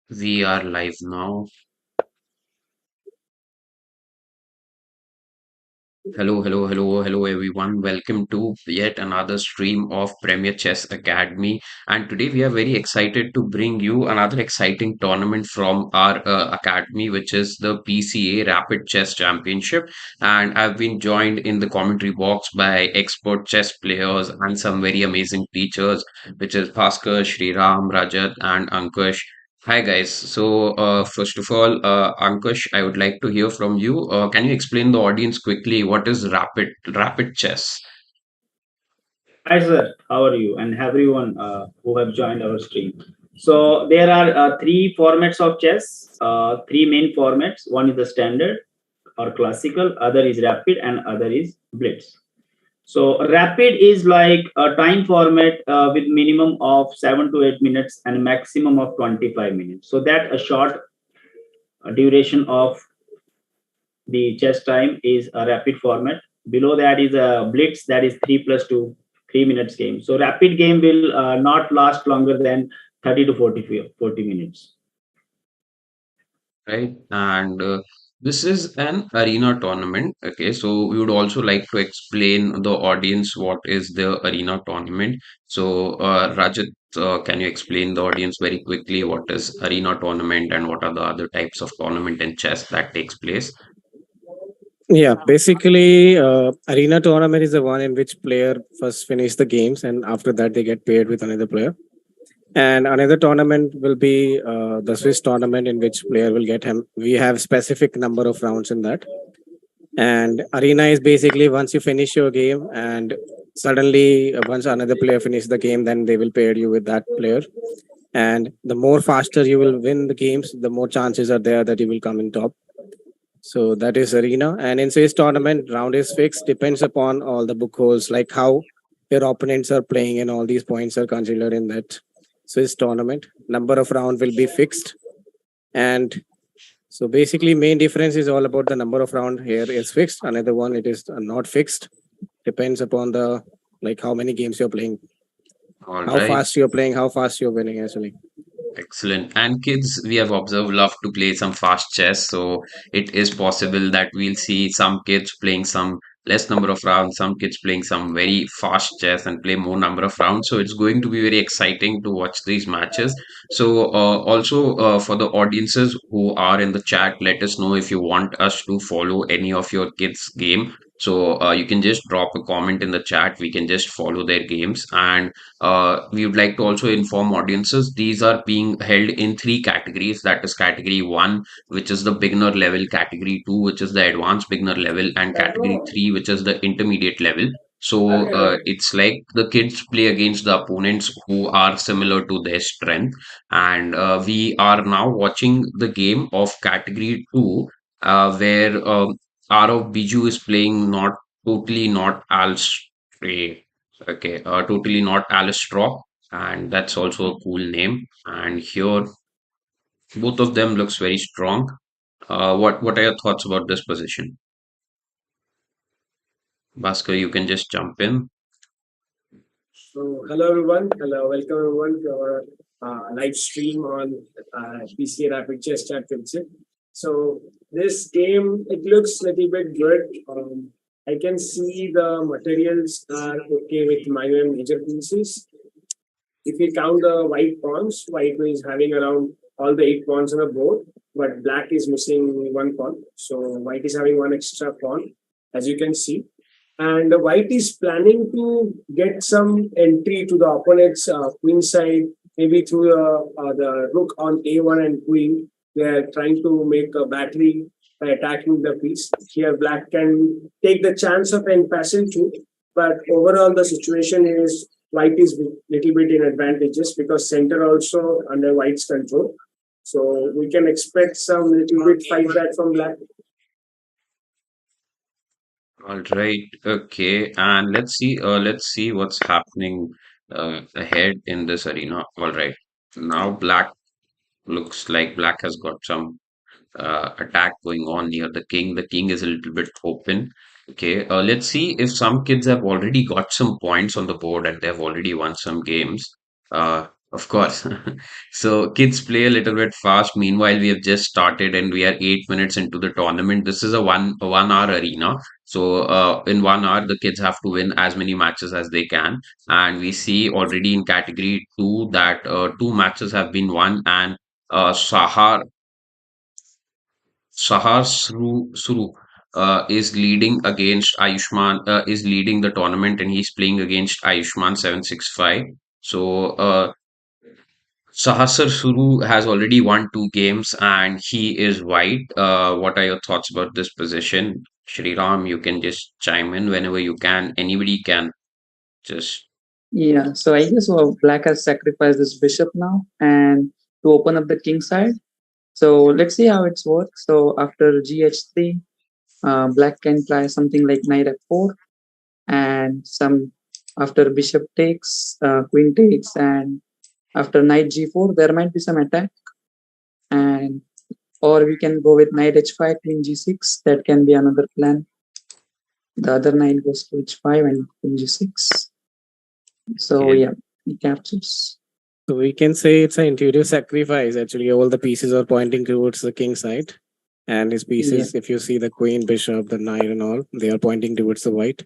We are live now. Hello, everyone. Welcome to yet another stream of Premier Chess Academy. And today we are very excited to bring you another exciting tournament from our academy, which is the PCA Rapid Chess Championship. And I've been joined in the commentary box by expert chess players and some very amazing teachers, which is Bhaskar, Sriram, Rajat, and Ankush. Hi guys. First of all, Ankush, I would like to hear from you. Can you explain the audience quickly what is rapid chess? Hi, sir. How are you? And everyone who have joined our stream. So there are three formats of chess. Three main formats. One is the standard or classical. Other is rapid, and other is blitz. So rapid is like a time format with minimum of 7 to 8 minutes and maximum of 25 minutes. So that a short duration of the chess time is a rapid format. Below that is a blitz, that is 3 plus 2, 3 minutes game. So rapid game will not last longer than 30 to 40 minutes. Right? And this is an arena tournament. Okay, so we would also like to explain the audience what is the arena tournament. Rajat, can you explain the audience very quickly what is arena tournament and what are the other types of tournament in chess that takes place? Yeah, basically, arena tournament is the one in which player first finish the games, and after that they get paired with another player. And another tournament will be the Swiss tournament, in which player will get him. We have specific number of rounds in that. And arena is basically once you finish your game, and suddenly once another player finish the game, then they will pair you with that player. And the more faster you will win the games, the more chances are there that you will come in top. So that is arena. And in Swiss tournament, round is fixed, depends upon all the book holes, like how your opponents are playing, and all these points are considered in that Swiss tournament. Number of round will be fixed. And so basically main difference is all about the number of round. Here is fixed. Another one it is not fixed. Depends upon the like how many games you're playing, All how right. fast you're playing, how fast you're winning actually. Excellent. And kids, we have observed, love to play some fast chess. So it is possible that we'll see some kids playing some less number of rounds, some kids playing some very fast chess and play more number of rounds. So it's going to be very exciting to watch these matches. For the audiences who are in the chat, let us know if you want us to follow any of your kids' game. You can just drop a comment in the chat. We can just follow their games. And we would like to also inform audiences these are being held in three categories. That is category one, which is the beginner level, category two, which is the advanced beginner level, and category three, which is the intermediate level. It's like the kids play against the opponents who are similar to their strength. And we are now watching the game of category two, where Arav Biju is playing not Alstray. Okay, totally not Alice Rock, and that's also a cool name. And here, both of them looks very strong. What are your thoughts about this position, Bhaskar? You can just jump in. So, hello everyone. Hello, welcome everyone to our live stream on PCA Rapid Chess Championship. So, this game it looks a little bit good. I can see the materials are okay with minor and major pieces. If we count the white pawns, white is having around all the 8 pawns on the board, but black is missing one pawn. So, white is having one extra pawn, as you can see, and white is planning to get some entry to the opponent's queen side, maybe through the rook on a1 and queen. They are trying to make a battery by attacking the piece. Here, black can take the chance of an passing too, but overall the situation is white is little bit in advantages because center also under white's control. So we can expect some little bit fight back from black. All right, okay, and let's see what's happening ahead in this arena. All right, now black looks like black has got some attack going on near the king. The king is a little bit open. Okay, let's see if some kids have already got some points on the board and they've already won some games. Of course. So kids play a little bit fast. Meanwhile, we have just started and we are 8 minutes into the tournament. This is a 1 hour arena. So in 1 hour, the kids have to win as many matches as they can. And we see already in category two that two matches have been won, and Sahar Suru is leading against Ayushman, is leading the tournament, and he's playing against Ayushman 765. So Sahasar Suru has already won two games and he is white. What are your thoughts about this position? Shriram, you can just chime in whenever you can. Anybody can just. Yeah, so I guess black has sacrificed this bishop now and to open up the king side. So let's see how it's works. So after gh3, black can try something like knight f4, and some after bishop takes, queen takes, and after knight g4, there might be some attack, and or we can go with knight h5, queen g6. That can be another plan. The other knight goes to h5 and queen g6. So Okay. yeah, he captures. So we can say it's an intuitive sacrifice. Actually, all the pieces are pointing towards the king side, and his pieces, if you see the queen, bishop, the knight, and all, they are pointing towards the white.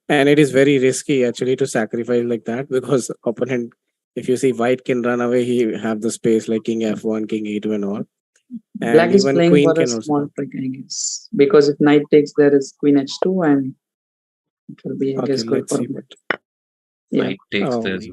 And it is very risky actually to sacrifice like that because opponent, if you see white can run away, he have the space like king f1, king e2, and all. Black And is even playing queen for a can also. small trick, I guess, because if knight takes, there is queen h2, and it will be, I Okay, guess, good let's for see. black. Yeah. Knight takes Oh, this.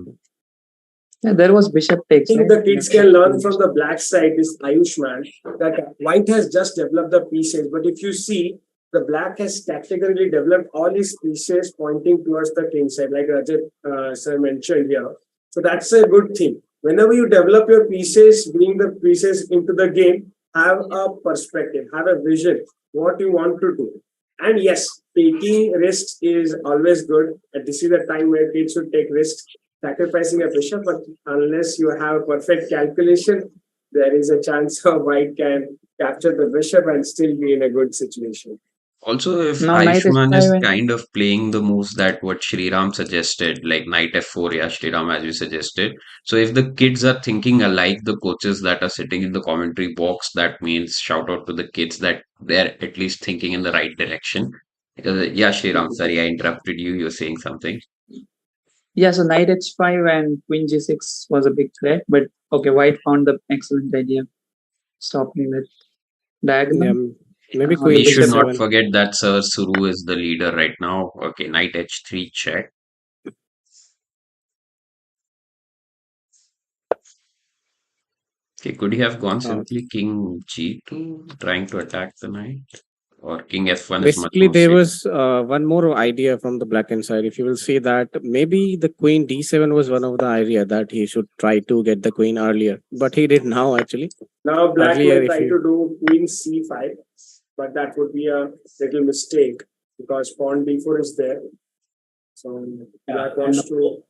Yeah, there was bishop I takes. think Right? the kids can learn from the black side, this Ayushman, that white has just developed the pieces. But if you see, the black has categorically developed all his pieces pointing towards the king side, like Rajat sir mentioned here. So that's a good thing. Whenever you develop your pieces, bring the pieces into the game, have a perspective, have a vision, what you want to do. And yes, taking risks is always good. And this is the time where kids should take risks, sacrificing a bishop, but unless you have perfect calculation, there is a chance of white can capture the bishop and still be in a good situation. Also, if Now knight Ayushman is h5 and kind of playing the moves that what Shriram suggested, like knight f4, yeah, Shriram, as you suggested. So if the kids are thinking alike, the coaches that are sitting in the commentary box, that means shout out to the kids that they're at least thinking in the right direction. Because, yeah, Shriram, sorry, I interrupted you. You're saying something. yeah, so knight h5 and queen g6 was a big threat, but okay, white found the excellent idea, stopping that diagonal. Yeah, maybe On the We queen should bishop not d7. forget that Sir Suru is the leader right now. Okay, knight h3 check. Okay, could he have gone Uh, simply king g2, trying to attack the knight? Or king f1 is much Basically, more there safe. was one more idea from the black hand side. If you will see that maybe the queen d7 was one of the idea that he should try to get the queen earlier, but he did now actually. Now black Earlier, might if try you to do queen c5, but that would be a little mistake because pawn d4 is there. So black wants to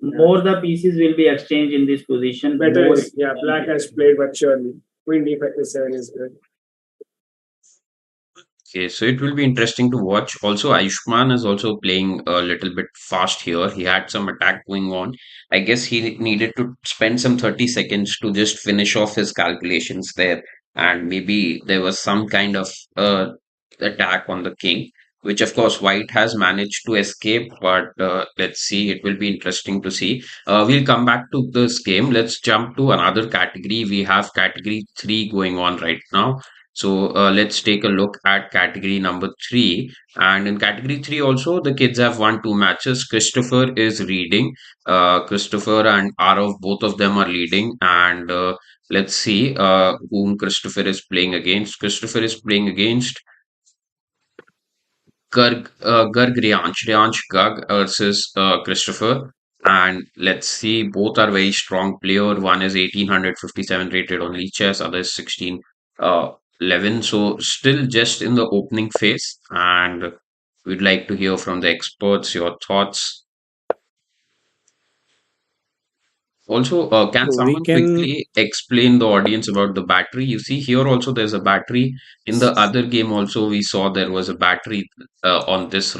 More the pieces will be exchanged in this position. better more is, yeah, black has played but surely. Queen d7 is good. Okay, so it will be interesting to watch. Also, Ayushman is also playing a little bit fast here. He had some attack going on. I guess he needed to spend some 30 seconds to just finish off his calculations there. And maybe there was some kind of attack on the king, which of course White has managed to escape. But let's see, it will be interesting to see. We'll come back to this game. Let's jump to another category. We have category three going on right now. So let's take a look at category number three. And in category three, also, the kids have won two matches. Christopher is leading. Christopher and Arav, both of them are leading. And let's see whom Christopher is playing against. Christopher is playing against Garg Rianch Garg versus Christopher. And let's see, both are very strong player. One is 1857 rated on Lichess, other is 1611. So still just in the opening phase. And we'd like to hear from the experts, your thoughts. Also, can we someone can quickly explain the audience about the battery? You see, here also there's a battery. In the other game, also we saw there was a battery on this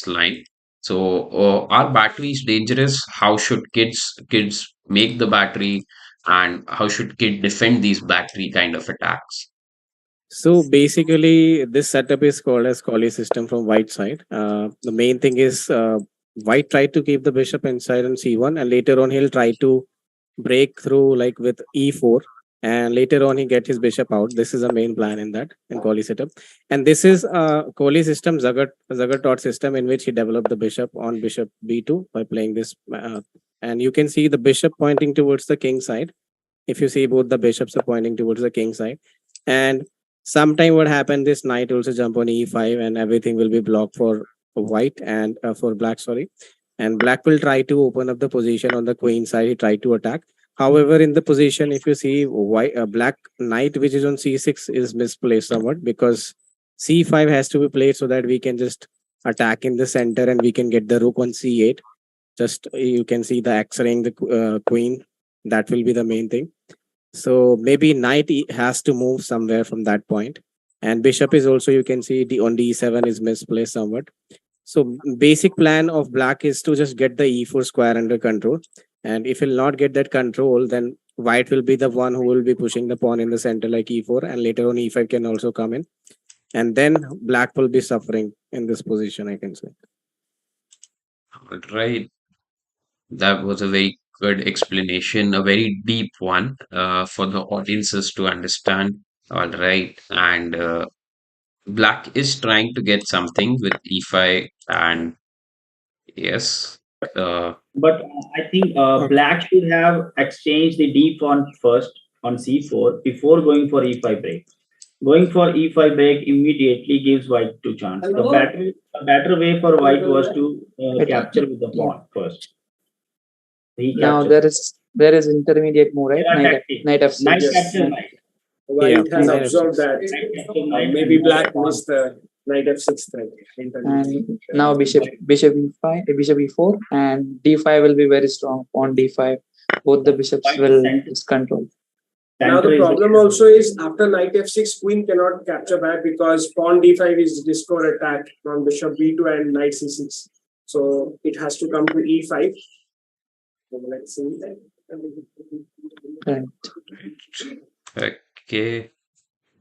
line. So, are batteries dangerous? How should kids make the battery, and how should kid defend these battery kind of attacks? So basically, this setup is called as Collie system from white side. The main thing is white tried to keep the bishop inside on c1, and later on he'll try to break through like with e4, and later on he get his bishop out. This is a main plan in that in Kohli setup, and this is Kohli system Zagat taught system in which he developed the bishop on bishop b2 by playing this, and you can see the bishop pointing towards the king side. If you see, both the bishops are pointing towards the king side, and sometime what happened, this knight also jump on e5 and everything will be blocked for white and for black, sorry, and black will try to open up the position on the queen side. He tried to attack. However, in the position, if you see, white black knight which is on c6 is misplaced somewhat, because c5 has to be played so that we can just attack in the center and we can get the rook on c8. Just you can see the x-raying the queen. That will be the main thing. So maybe knight has to move somewhere from that point, and bishop is also, you can see, the on d7 is misplaced somewhat. So basic plan of black is to just get the e4 square under control, and if he'll not get that control, then white will be the one who will be pushing the pawn in the center like e4, and later on e5 can also come in, and then black will be suffering in this position, I can say. All right. That was a very good explanation, a very deep one for the audiences to understand. All right. And black is trying to get something with e5, and yes. Uh, But I think Okay. black should have exchanged the d pawn first on c4 before going for e5 break. Going for e5 break immediately gives white two chance. The better way for white was to But capture with the yeah, pawn first. He now captured. there is intermediate move, right? There are tactics. Knight Knight f6. Yes. capture Knight, knight. Yeah, White has knight observed f6. that Knight capture knight maybe and now black pawn. missed the knight f6 threat. and now bishop e5, bishop e4, and d5 will be very strong. On d5, both the bishops White will center, is controlled. Now center the is problem also is after knight f6, queen cannot capture back because pawn d5 is discord attack from bishop b2 and knight c6. So it has to come to e5. So let's see. Right. okay.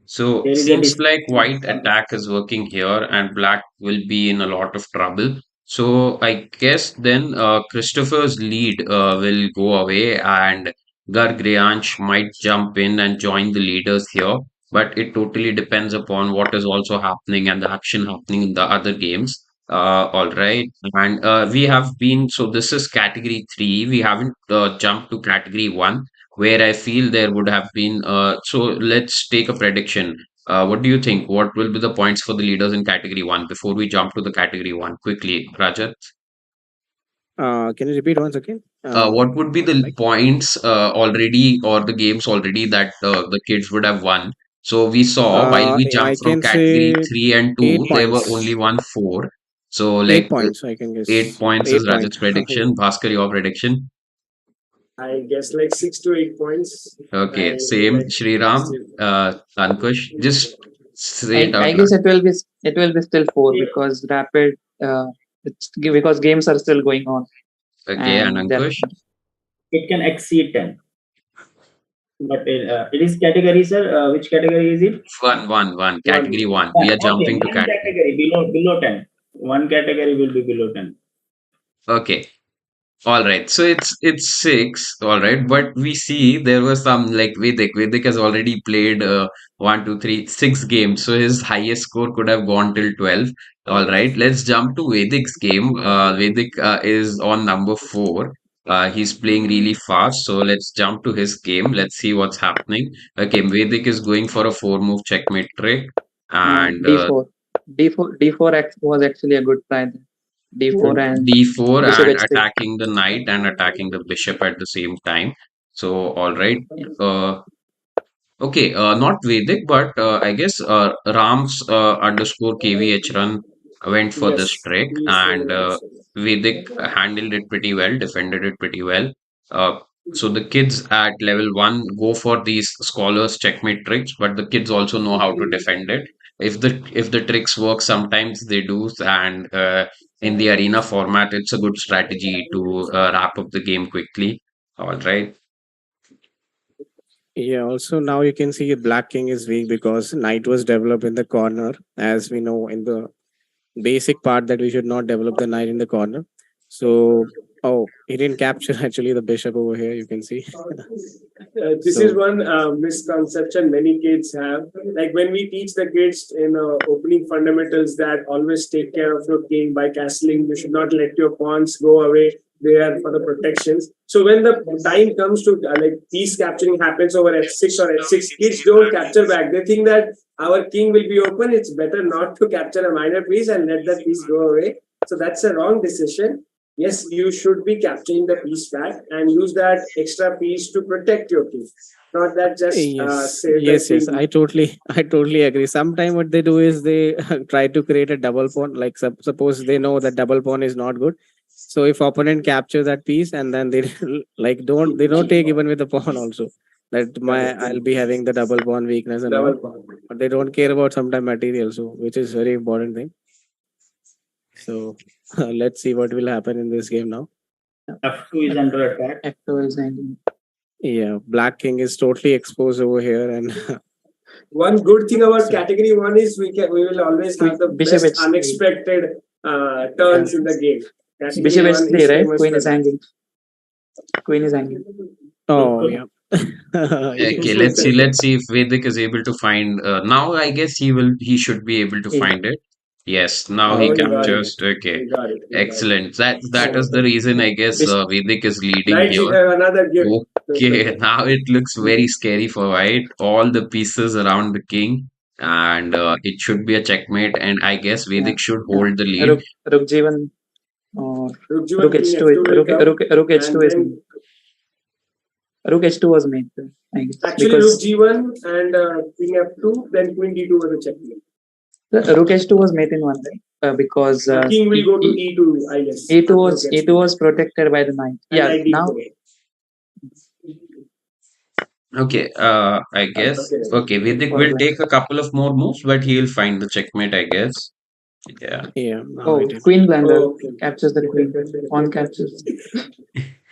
So there is a seems like white attack is working here, and black will be in a lot of trouble. So I guess then Christopher's lead will go away, and Gargrianch might jump in and join the leaders here. But it totally depends upon what is also happening and the action happening in the other games. All right, and we have been, so this is category three. We haven't jumped to category one, where I feel there would have been. So let's take a prediction. What do you think? What will be the points for the leaders in category one before we jump to the category one? Quickly, Rajat. Can you repeat once again? What would be the Like, points already, or the games already that the kids would have won? So we saw while we I jumped from can category say three and eight two, there were only points. one four. So 8 points, I can eight guess. points is 8 point. Rajat's Yeah. prediction. Bhaskar, your prediction. I guess like 6 to 8 points. Okay, I would same. like Shriram, still Ankush, just say it I out loud. guess it will be still four because rapid because games are still going on Okay, and and then Ankush. it can exceed 10. But it is category, sir. Which category is it? One. one. Category one. We One. are Okay, jumping to one category. category below 10. One category will be below 10. Okay. All right. So it's six. All right. But we see there was some like Vedic. Vedic has already played one, two, three, 6 games. So his highest score could have gone till 12. All right. Let's jump to Vedic's game. Vedic is on number four. He's playing really fast. So let's jump to his game. Let's see what's happening. Okay. Vedic is going for a four-move checkmate trick. And d4. Was actually a good try there. d4 and d4 bishop and h3. attacking the knight and attacking the bishop at the same time. So, all right. Yeah. Okay, not Vedic, but I guess Ram's underscore KVH run went for this Yes, trick, he is and saying also. Vedic handled it pretty well, defended it pretty well. Uh, so the kids at level one go for these scholars checkmate tricks, but the kids also know how to defend it. If the tricks work, sometimes they do, and in the arena format, it's a good strategy to wrap up the game quickly. All right. Yeah, also now you can see Black King is weak because knight was developed in the corner, as we know in the basic part that we should not develop the knight in the corner. So, oh, he didn't capture actually the bishop over here, you can see. This is So, one misconception many kids have. Like when we teach the kids in opening fundamentals that always take care of your king by castling, you should not let your pawns go away. They are for the protections. So when the time comes to like piece capturing happens over f6 or f6, kids don't capture back. They think that our king will be open. It's better not to capture a minor piece and let the piece go away. So that's a wrong decision. Yes, you should be capturing the piece back and use that extra piece to protect your king. Not that just yes, say the yes, yes. king. I totally agree. Sometimes what they do is they try to create a double pawn. Like suppose they know that double pawn is not good. So if opponent capture that piece and then they like don't take even with the pawn also. That my Correct. I'll be having the double pawn weakness and all, Double pawn. but they don't care about sometimes material. So which is very important thing. So let's see what will happen in this game now. F2 is under attack. F2 is ending. Yeah, Black King is totally exposed over here, and One good thing about so category one is we will always have the Bishop best h3. unexpected turns in the game. Bishop Category one h3, is right? famous Queen for is that. hanging. Queen is hanging. oh yeah. Okay, Yes. let's see. Let's see if Vedic is able to find. Now, I guess he will. He should be able to Yeah. find it. Yes. Now he Oh, Oh, he yeah, got he it. captures. got. Okay. He got it. He got it. Excellent. That is So the reason I guess Bishop. Vedic is leading knight here. another gift. Okay. Now it looks very scary for white. All the pieces around the king, and it should be a checkmate. And I guess Yeah. Vedic should Yeah. hold the lead. Rook G1 or Rook Rook G1, King H2 is F2 will come, Rook and H2 is made. then Rook H2 was made, I guess, actually Rook because G1 and King F2, then Queen D2 was a checkmate. the Rook H2 was made in one, right? Because King will go to E2, I guess. E2 was protected by the knight. And Yeah. knight Now, D4. Okay. I guess. Okay. Okay. Vedic for will black. take a couple of more moves, but he'll find the checkmate. I guess. Yeah. Yeah, now Oh, it is. queen blunder Oh, okay. captures the queen. Pawn captures.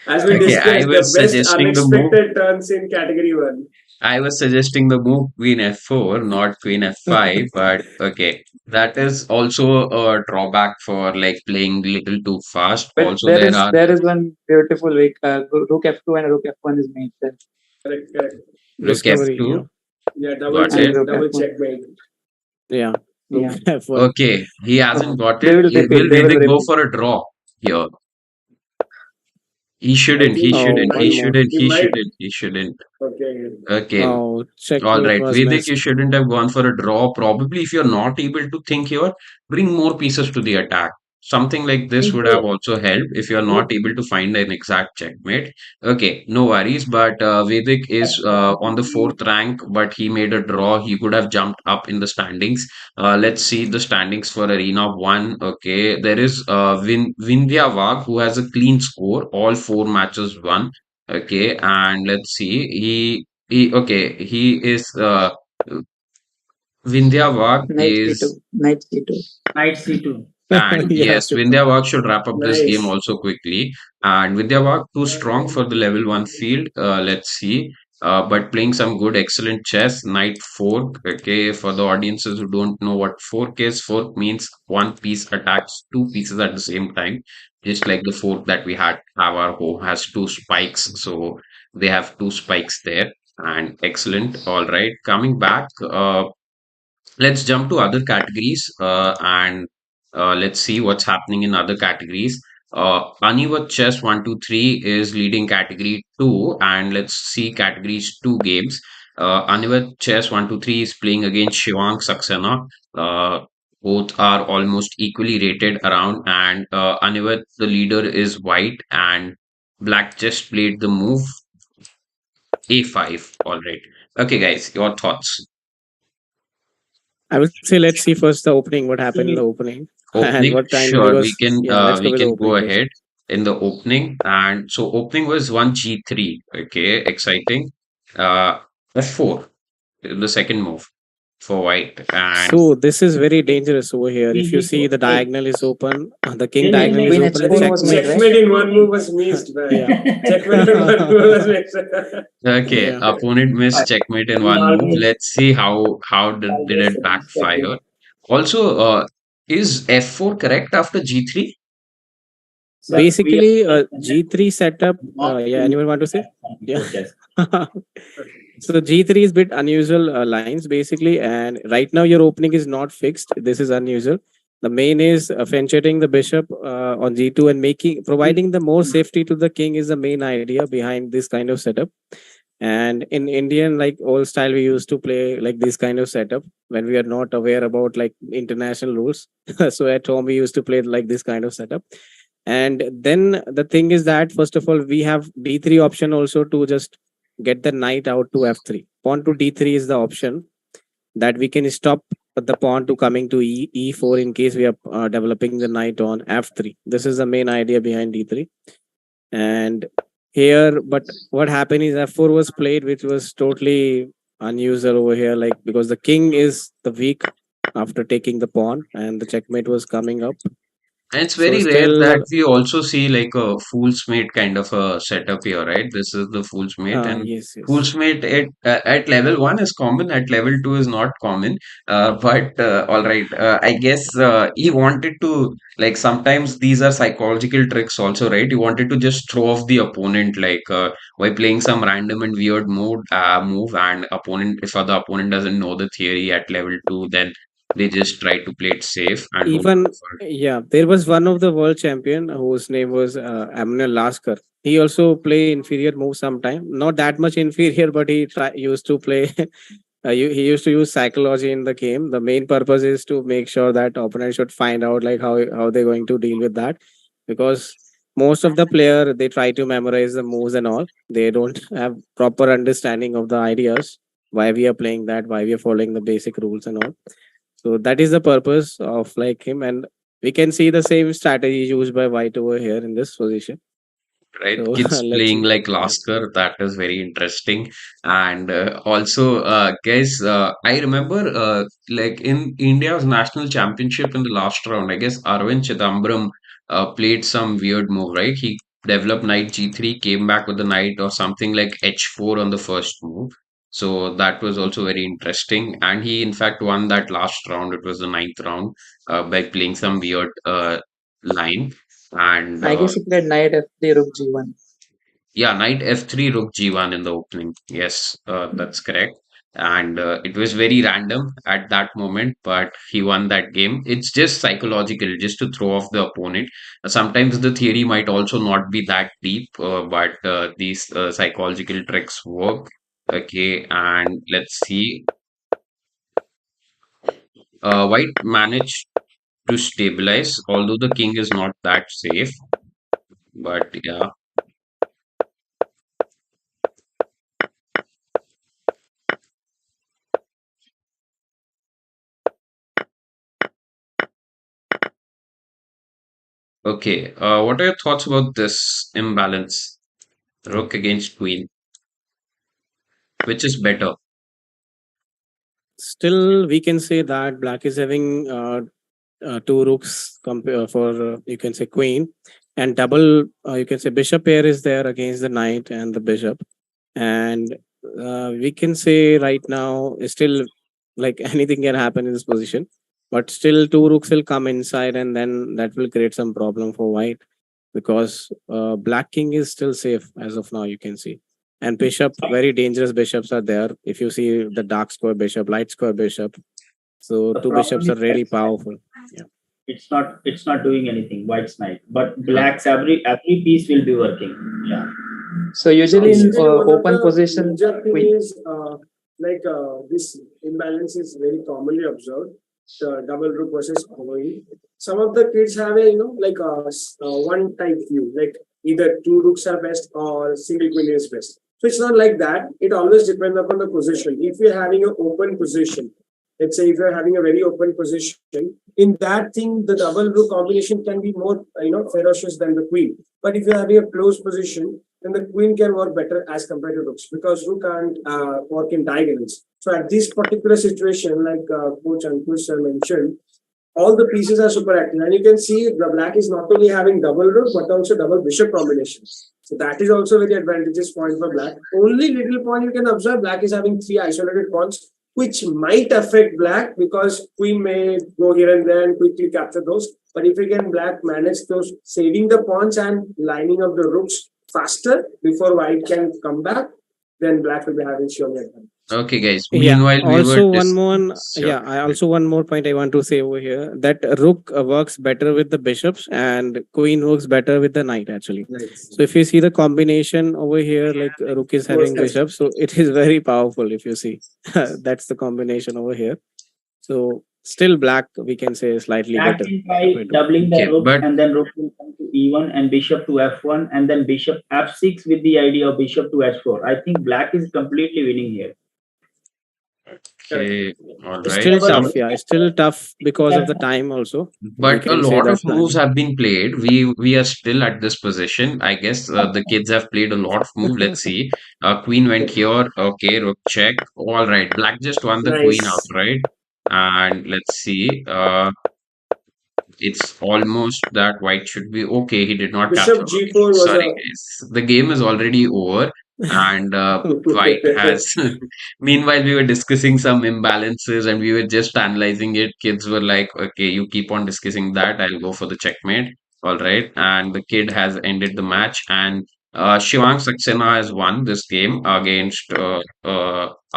As we Okay. I discussed, the was best suggesting the move. unexpected turns in category one. I was suggesting the move Queen F4, not Queen F5, but okay. That is also a drawback for like playing little too fast. But Also, there are there is one beautiful way. Rook F2 and Rook F1 is made there. Correct, correct. Rook Discovery, yeah. F2. Yeah, Got it. double F1. checkmate. Yeah. Yeah. F1. Okay. He hasn't got They it. will repeat. Will They will Vedic go repeat. for a draw here? He I shouldn't. He think Oh, shouldn't. one He more. shouldn't. he He might. shouldn't. He shouldn't. Okay. Okay. Oh, All checkmate right, was Vedic, you missed. shouldn't have gone for a draw. Probably, if you're not able to think here, bring more pieces to the attack. Something like this would have also helped if you're not able to find an exact checkmate. Okay, no worries. But Vedic is on the fourth rank, but he made a draw. He could have jumped up in the standings. Let's see the standings for Arena 1. Okay, there is Vindhya Vag who has a clean score, all four matches won. Okay, and let's see. He is Vindhya Vag Knight is C2. Knight C2. Knight C2. and Yeah. yes, Vindhya Vag should wrap up this game Nice. also quickly. And Vindhya Vag too strong for the level one field. Let's see. But playing some good, excellent chess. Knight fork. Okay, for the audiences who don't know what fork is, fork means one piece attacks two pieces at the same time. Just like the fork that we have our home has two spikes. So they have two spikes there. And excellent. All right. Coming back. Let's jump to other categories and let's see what's happening in other categories. Anivat Chess 123 is leading category 2, and let's see categories 2 games. Anivat Chess 123 is playing against Shivang Saxena. Both are almost equally rated around, and Anivat, the leader, is white, and black just played the move A5. All right. Okay, guys, your thoughts. I would say let's see first the opening, what happened in the opening, and Opening, what kind sure, because yeah, let's go we with the can opening go first. ahead in the opening. And so opening was 1 G3. Okay, exciting. F4, the second move. for white. And So this is very dangerous over here. If you see the Hey, diagonal is open, the king hey, diagonal is Queen open, I and h4 think was made, checkmate. right? checkmate in one move was missed, but Yeah. checkmate in one move was missed. okay, Yeah. opponent missed checkmate in one move. Let's see how did it backfire. Also, is f4 correct after g3? Sir, we are Basically, G3 setup. not Yeah. to Anyone want to say? before Yeah. chess. So G3 is bit unusual lines basically, and right now your opening is not fixed. This is unusual. The main is fetching the bishop on G2 and making providing the more safety to the king is the main idea behind this kind of setup. And in Indian like old style, we used to play like this kind of setup when we are not aware about like international rules. So at home we used to play like this kind of setup. And then the thing is that first of all we have D3 option also to just get the knight out to F3. Pawn to D3 is the option that we can stop the pawn to coming to E4 in case we are developing the knight on F3. This is the main idea behind D3. And here, but what happened is F4 was played, which was totally unusual over here, like because the king is the weak after taking the pawn and the checkmate was coming up. And it's So very rare that still, we also see like a fool's mate kind of a setup here, right? This is the fool's mate, and yes, yes. fool's mate at level one is common, at level two is not common. But all right, I guess he wanted to like sometimes these are psychological tricks also, right? He wanted to just throw off the opponent like by playing some random and weird move, and opponent if the opponent doesn't know the theory at level two, then they just try to play it safe and don't go Even for it. yeah, there was one of the world champion whose name was Amnel Laskar. He also play inferior move sometime, not that much inferior, but used to play. He used to use psychology in the game. The main purpose is to make sure that opponent should find out like how they're going to deal with that, because most of the player they try to memorize the moves and all. They don't have proper understanding of the ideas why we are playing that, why we are following the basic rules and all. So that is the purpose of like him, and we can see the same strategy used by White over here in this position. Right, So kids let's playing see. like Yeah. Lasker, that is very interesting. And also guys, I remember like in India's national championship in the last round, I guess Arvind Chidambaram played some weird move, right? He developed knight g3, came back with the knight or something like h4 on the first move. So that was also very interesting, and he in fact won that last round. It was the ninth round by playing some weird line. And I guess he played knight f3 rook g1. yeah, knight f3, rook g1 in the opening. Yes, that's correct. And it was very random at that moment, but he won that game. It's just psychological, just to throw off the opponent. Sometimes the theory might also not be that deep, but these psychological tricks work. Okay, and let's see. White managed to stabilize, although the king is not that safe. But yeah, okay. What are your thoughts about this imbalance? Rook against queen, which is better? Still, we can say that Black is having two rooks for you can say queen, and double you can say bishop pair is there against the knight and the bishop, and we can say right now still like anything can happen in this position, but still two rooks will come inside and then that will create some problem for white, because black king is still safe as of now, you can see. And bishop, very dangerous bishops are there. If you see the dark square bishop, light square bishop, so The two problem bishops is are that really powerful. Yeah. it's not doing anything. White's knight, but Uh, black's every piece will be working. Yeah. So usually in Basically, one of open the position, major thing queen. is this imbalance is very commonly observed. The double rook versus queen. Some of the kids have a one type view, like either two rooks are best or single queen is best. So it's not like that. It always depends upon the position. If you're having an open position, let's say if you're having a very open position, in that thing the double rook combination can be more ferocious than the queen. But if you're having a closed position, then the queen can work better as compared to rooks because rook can't work in diagonals. So at this particular situation, like Coach Ankush mentioned, all the pieces are super active. And you can see the black is not only having double rook, but also double bishop combination. So that is also very advantageous point for black. Only little point you can observe, black is having 3 isolated pawns, which might affect black because queen may go here and there and quickly capture those. But if again black manage those, saving the pawns and lining up the rooks faster before white can come back, then black will be having surely advantage. Okay, guys. Yeah. Meanwhile, we were Also, one more. sure. I also one more point I want to say over here that rook works better with the bishops and queen works better with the knight actually. Nice. So if you see the combination over here, like rook is having bishops, so it is very powerful. If you see, that's the combination over here. So still black, we can say slightly Black better. can try doubling the Okay, rook, but and then rook will come to e1 and bishop to f1, and then bishop f6 with the idea of bishop to h4. I think black is completely winning here. okay, all It's right. still Some, tough, yeah. It's still tough because of the time also. but We a can say lot of that moves time. have been played. We are still at this position. I guess the kids have played a lot of move. Let's see. Queen went here. Okay, rook check. All right. Black just won the queen Nice. outright. And let's see. It's almost that white should be okay. He did not Bishop capture. Okay, g4 was sorry, a guys. The game is already over, and white has. Meanwhile, we were discussing some imbalances, and we were just analyzing it. Kids were like, "Okay, you keep on discussing that. I'll go for the checkmate." All right, and the kid has ended the match, and Shivang Saxena has won this game against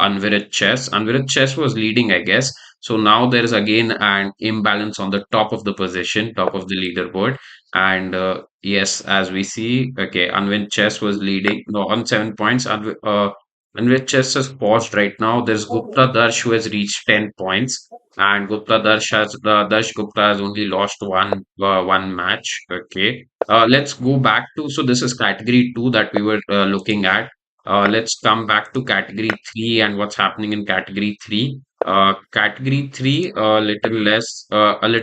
Unvirit Chess. Unvirit Chess was leading, I guess. So now there is again an imbalance on the top of the position, top of the leaderboard. And yes, as we see, okay, Unwin Chess was leading no, on 7 points. Unwin Chess has paused right now. There's Gupta Darsh who has reached 10 points. And Darsh Gupta has only lost one match. Okay. Let's go back to, so this is category 2 that we were looking at. Let's come back to category 3 and what's happening in category 3. Category 3, a little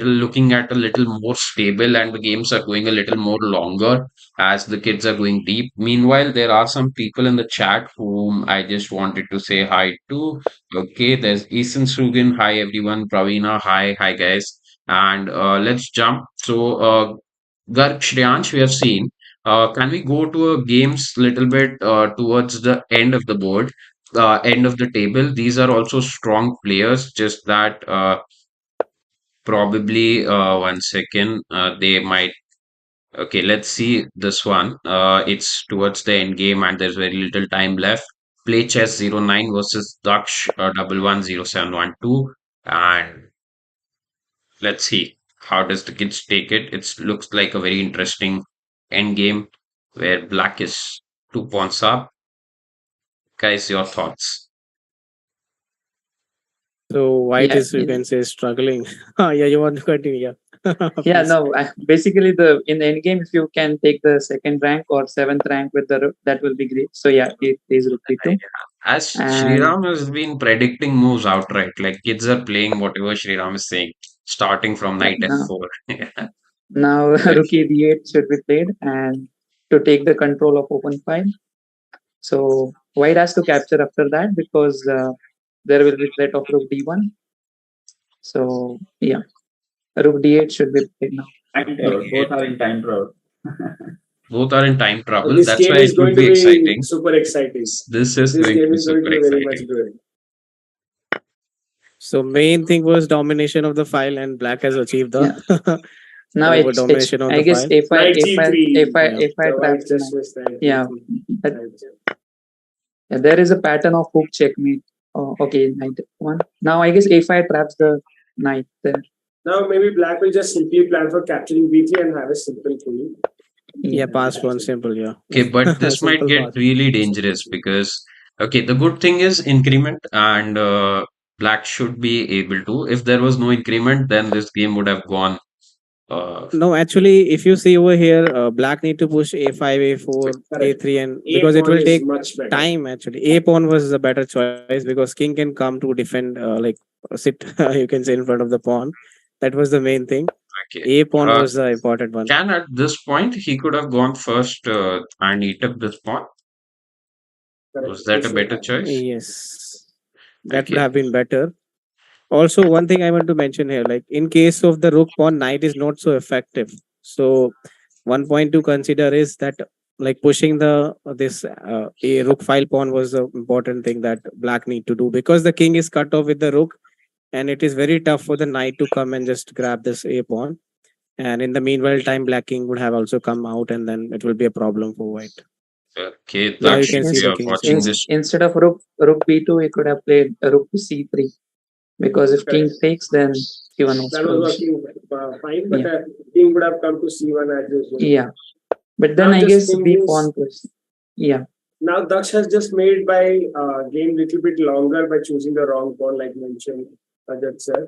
looking at a little more stable, and the games are going a little more longer as the kids are going deep. Meanwhile, there are some people in the chat whom I just wanted to say hi to. Okay, there's Ethan Sugin. Hi, everyone. Pravina. Hi. Hi, guys. And let's jump. So, Garg Shreyansh, we have seen. Can we go to a games little bit towards the end of the board? End of the table. These are also strong players, just that probably 1 second, they might. Okay, let's see this one. It's towards the end game, and there's very little time left. Play chess 09 versus Daksh 110712, and let's see how does the kids take it. It looks like a very interesting end game where black is 2 pawns up. Guys, your thoughts? So white Yeah, is, you can say, struggling. Yeah, you want to continue? Yeah. yeah. Please. No, basically the in the end game, if you can take the second rank or seventh rank with the rook, that will be great. So yeah, it is rook b2, As and Shriram has been predicting moves outright, like kids are playing whatever Shriram is saying, starting from yeah, knight f4. Yeah. now Yes. rook e8 should be played and to take the control of open file. So white has to capture after that because there will be threat of rook d1. So yeah, rook d8 should be played now. Time trouble. Both are in time trouble. Both are in time trouble. This That's game why is it would going to be be exciting. super exciting. This is This going to game be is going to super be very much exciting. good. So main thing was domination of the file, and black has achieved Yeah. the Now over it's domination on I the guess file. if I Knight if I g3. if I Yeah. if I The trap white the just knight. missed knight Yeah, g3. that, yeah, there is a pattern of hook checkmate. Oh, okay, knight one. Now I guess a5 traps the knight there. Now maybe black will just simply plan for capturing b3 and have a simple queen. Yeah, pass one simple. Yeah. Okay, but this might Simple get pass. really dangerous because, okay, the good thing is increment, and black should be able to. If there was no increment, then this game would have gone. No, actually, if you see over here, black need to push a5, a4, Correct. a3, and A because it pawn will is take much better. time. Actually, a pawn was the better choice because king can come to defend, like sit. You can say in front of the pawn. That was the main thing. Okay. A pawn was the important one. Can at this point he could have gone first and he took this pawn? Was that a better choice? Yes, that would Okay. have been better. Also, one thing I want to mention here, like in case of the rook pawn, knight is not so effective. So one point to consider is that like pushing the this a rook file pawn was the important thing that black need to do, because the king is cut off with the rook, and it is very tough for the knight to come and just grab this a pawn. And in the meanwhile time, black king would have also come out, and then it will be a problem for white. Okay, Now you Daksh, Yes, can if see yes. the you're king is watching moving. this, Instead of rook b2, he could have played rook to c3, because if king takes, then c1 was That was position. working fine, but Yeah. king would have come to c1 as usual. Yeah, but then Now I just guess thing b is, pawn plus. Yeah, now Daksh has just made by game little bit longer by choosing the wrong pawn, like mentioned Ajat sir,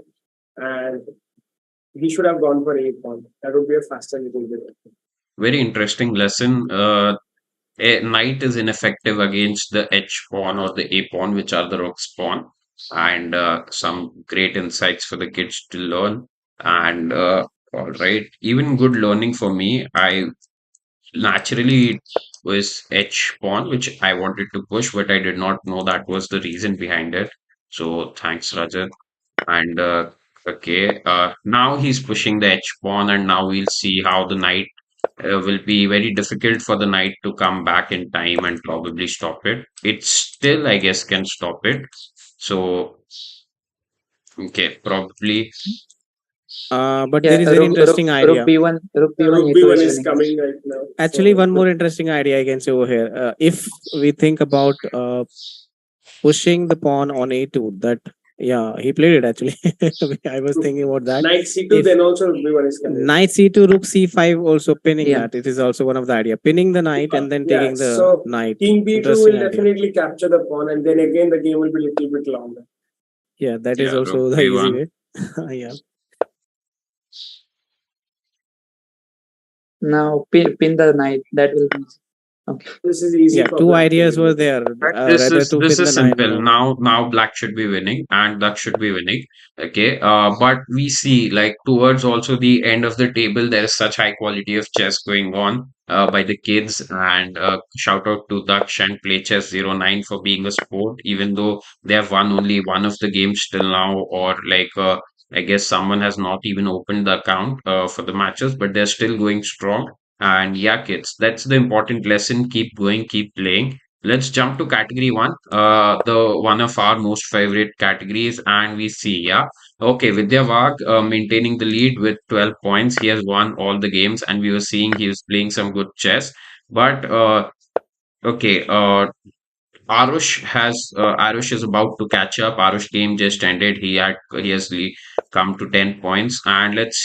and he should have gone for a pawn. That would be a faster little bit. very interesting lesson. A knight is ineffective against the H pawn or the A pawn, which are the rook's pawn, and some great insights for the kids to learn. And all right, even good learning for me. I naturally it was H pawn, which I wanted to push, but I did not know that was the reason behind it. So thanks, Rajat. And okay, now he's pushing the H pawn, and now we'll see how the knight will be very difficult for the knight to come back in time and probably stop it. It still, I guess, can stop it. So, okay, probably. But yeah. there is very interesting Rook idea. b1, rook b1 Rook a2 b1 is is winning. coming right now. Actually, So one more interesting idea I can say over here. If we think about pushing the pawn on a2, that yeah, he played it actually. I was thinking about that. knight c2, If then also rook b1 is coming. knight c2, rook c5, also pinning Yeah. that. It is also one of the idea. Pinning the knight and then Yeah, taking the so knight. king b2 Interesting will idea. definitely capture the pawn, and then again the game will be a little bit longer. Yeah, that is Yeah, rook also the easy b1. way. Yeah. Now pin the knight. That will be easy. Okay. This is easy Yeah, for two black. ideas were there. But this Rather is to this pin the is knight or simple. not. Now black should be winning and duck should be winning. Okay. But we see like towards also the end of the table, there is such high quality of chess going on by the kids. And shout out to Daksh and Play Chess 09 for being a sport, even though they have won only one of the games till now, or like I guess someone has not even opened the account for the matches, but they're still going strong. And yeah, kids, that's the important lesson. Keep going, keep playing. Let's jump to category one, the one of our most favorite categories, and we see, yeah, okay, Vidya Vag maintaining the lead with 12 points. He has won all the games, and we were seeing he was playing some good chess. But okay, Arush is about to catch up. Arush game just ended. He has come to 10 points. And let's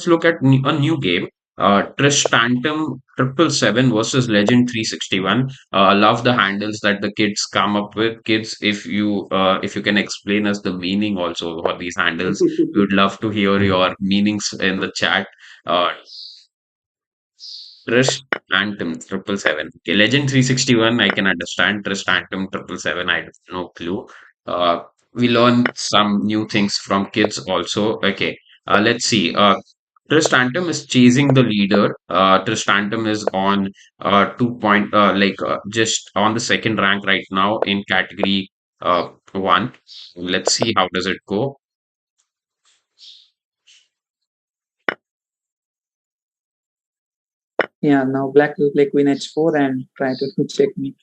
look at a new game. Tristantum 777 versus Legend 361. Love the handles that the kids come up with. Kids, if you can explain us the meaning also for these handles, we would love to hear your meanings in the chat. Uh, Trust Phantom 777. Okay, Legend 361, I can understand. Trust Phantom 777, I have no clue. We learn some new things from kids also. Okay, let's see. Trust Phantom is chasing the leader. Trust Phantom is on 2 point, just on the second rank right now in category one. Let's see how does it go. Yeah. Now black will play queen h4 and try to checkmate.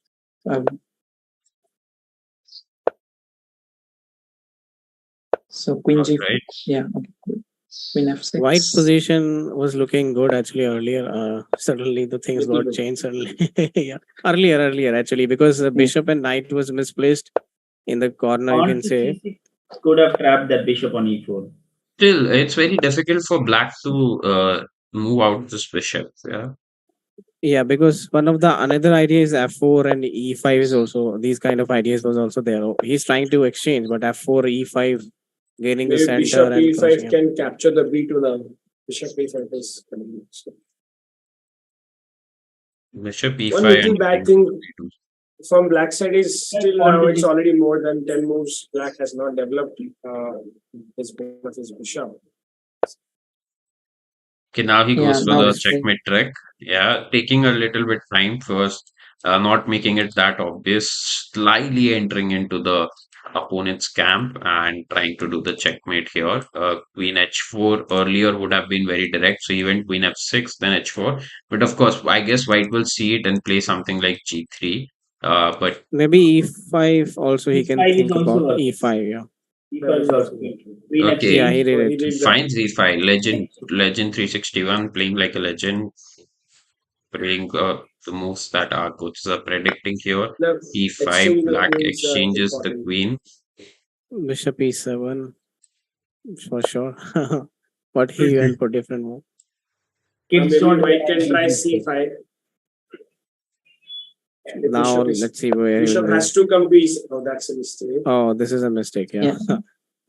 So queen All g4. right. Yeah. Okay. Good. Queen f6. White position was looking good actually earlier. Suddenly the things Little got bit. changed suddenly. Yeah, earlier actually, because the Yeah. bishop and knight was misplaced in the corner. You Pawn can to say. c6 could have trapped that bishop on e4. Still, it's very difficult for black to move out this bishop. Yeah. Yeah, because one of the another idea is f4 and e5 is also these kind of ideas was also there. He's trying to exchange, but f4 e5 gaining the Maybe center bishop and e5 finishing. can capture the b2 now. Bishop e5 is coming. So Bishop one e5 little and bad king thing e2. from black side is still Pawn now to it's g6. already more than 10 moves. Black has not developed his bishop. Okay, now he Yeah, goes for now the it's playing. checkmate trick. Yeah, taking a little bit time first, not making it that obvious, slyly entering into the opponent's camp and trying to do the checkmate here. Queen h4 earlier would have been very direct, so he went queen f6, then h4. But of course, I guess white will see it and play something like g3. But Maybe e5 also he can E5 is think also about working. e5. Yeah. E5 is also working. Queen okay, Yeah, he f3. did So he it. did that. fine z5, legend 361, playing like a legend, playing the moves that our coaches are predicting here. The E5, exchange the black queens are exchanges the important. queen. Bishop e7 for sure. But he went for different move. Kids Maybe don't white can get try easy mistake. c5. The Now bishop is let's see where he will bishop go. has to come to e. Oh, that's a mistake. Oh, this is a mistake. Yeah. Yeah,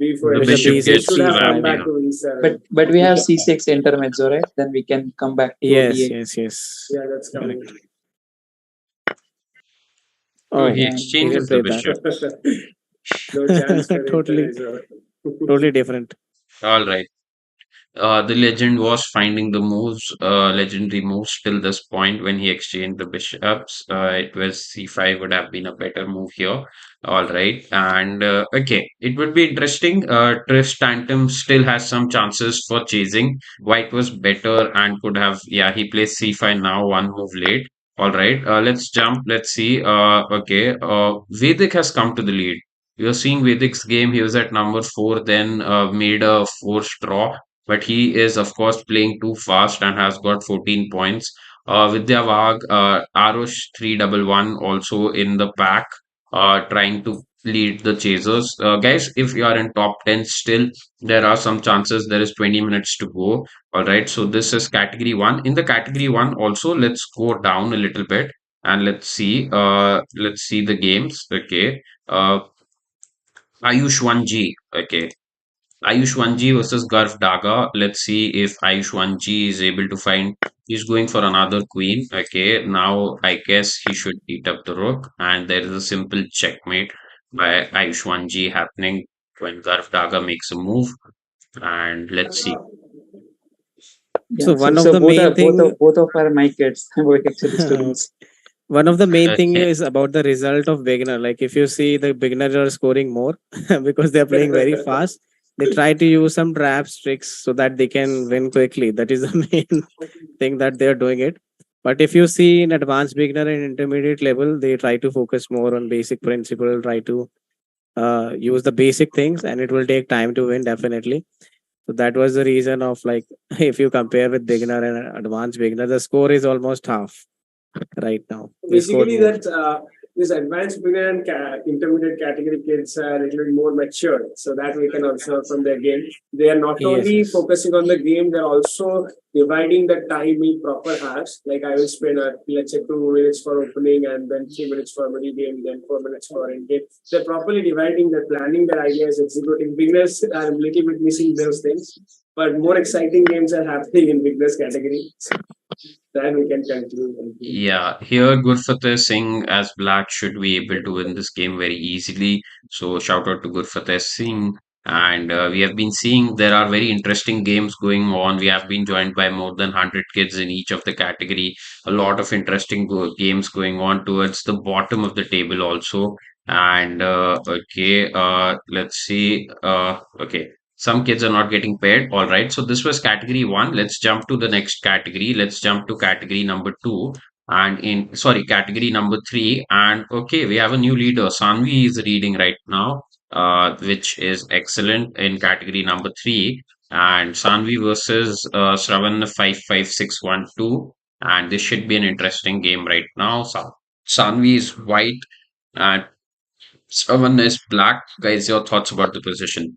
b4 The Bishop bishop e6, he should gets have come trapped c5. back Yeah. here. to e7. but we have Bishop. c6 intermezzo, right? Then we can come back to Yes, e8. yes, yes. Yeah, that's coming. Correct. Oh, Oh, he Yeah, he exchanges didn't the play that. bishop. No chance for Totally, intermezzo. totally different. All right. The legend was finding the moves, legendary moves till this point when he exchanged the bishops. It was c5 would have been a better move here. All right, and okay, it would be interesting. Trish Tantum still has some chances for chasing. White was better and could have, yeah, he plays c5 now, one move late. All right, let's jump. Let's see. Okay, Vedic has come to the lead. You're seeing Vedic's game. He was at number four, then made a forced draw, but he is of course playing too fast and has got 14 points. Vidya Vag, Arush 311 also in the pack, trying to lead the chasers. Guys, if you are in top 10 still, there are some chances. There is 20 minutes to go. All right, so this is category one. In the category one also, let's go down a little bit and let's see the games. Okay. Ayush 1G. Okay. Ayush 1G versus Garf Daga. Let's see if Ayush 1G is able to find. He's going for another queen. Okay, now I guess he should eat up the rook, and there is a simple checkmate by Ayush 1G happening when Garf Daga makes a move. And let's see. So yeah. So one of so the both are main thing, both of our my kids were actually students. one of the main thing Okay, is about the result of beginner. Like if you see the beginners are scoring more because they're playing very fast, they try to use some traps tricks so that they can win quickly. That is the main thing that they're doing it. But if you see in advanced beginner and intermediate level, they try to focus more on basic principle, try to use the basic things, and it will take time to win definitely. So that was the reason of like if you compare with beginner and advanced beginner, the score is almost half right now. They scored Basically, more. that this advanced beginner and intermediate category kids are a little bit more mature, so that we can observe from their game. They are not Yes, only yes. focusing on the game; they're also dividing the time in proper hours. Like I will spend, let's say, 2 minutes for opening, and then 3 minutes for middle game, then 4 minutes for end game. They're properly dividing, they're planning their ideas, executing. Beginners are a little bit missing those things, but more exciting games are happening in beginners category. Then we can continue. yeah, here Gurfateh Singh as black should be able to win this game very easily. So shout out to Gurfateh Singh. And we have been seeing there are very interesting games going on. We have been joined by more than 100 kids in each of the category. A lot of interesting games going on towards the bottom of the table also. And okay, let's see. Okay, some kids are not getting paired. All right. So this was category one. Let's jump to the next category. Let's jump to category number two. And in, sorry, category number three. And okay, we have a new leader. Sanvi is reading right now, which is excellent in category number three. And Sanvi versus Shravan 55612. And this should be an interesting game right now. Sanvi is white and Shravan is black. Guys, your thoughts about the position?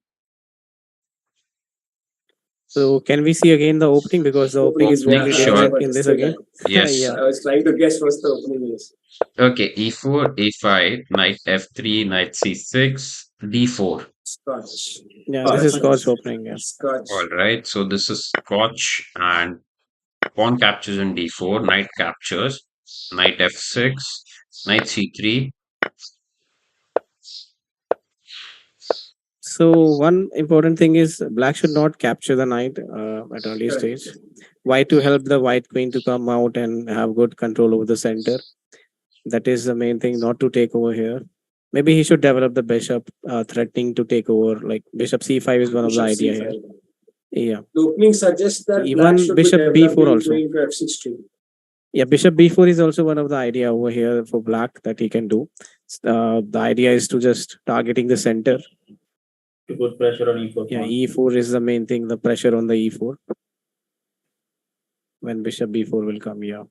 So can we see again the opening because the opening is Opening, totally Yeah, I was sure. different about in to this say again. that. Yes. Yeah. I was trying to guess what's the opening is. Okay, e4, a5, knight f3, knight c6, d4. Scotch. Yeah, this is Scotch. Scotch opening. Yeah. All Scotch. right, so this is Scotch and pawn captures in d4, knight captures, knight f6, knight c3. So one important thing is black should not capture the knight at early Correct. stage. white to help the white queen to come out and have good control over the center. That is the main thing, not to take over here. Maybe he should develop the bishop, threatening to take over. Like bishop c5 is one of the Bishop idea here. c5. Yeah, The opening suggests that black even should be bishop b4 developing also. going to f6 too. Yeah, bishop b4 is also one of the idea over here for black that he can do. The idea is to just targeting the center. To put pressure on e4 Yeah, pawn. e4 is the main thing, the pressure on the e4 when bishop b4 will come. Yeah.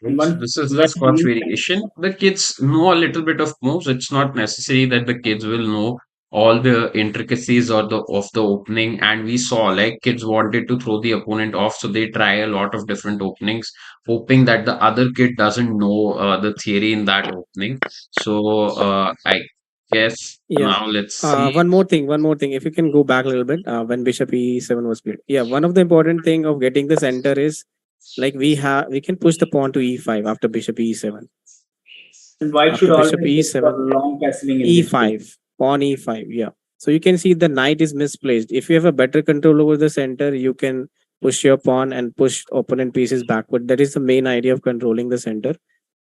Right, so this is the When Scotch variation. The kids know a little bit of moves. It's not necessary that the kids will know all the intricacies or the of the opening. And we saw like kids wanted to throw the opponent off, so they try a lot of different openings, hoping that the other kid doesn't know the theory in that opening. So I guess Yeah. now let's see. One more thing. If you can go back a little bit, when bishop e7 was played. Yeah, one of the important thing of getting the center is like we can push the pawn to e5 after bishop e7. and white should After always bishop look for e7, long castling in this case. e5, pawn e5. Yeah. So you can see the knight is misplaced. If you have a better control over the center, you can push your pawn and push opponent pieces backward. That is the main idea of controlling the center,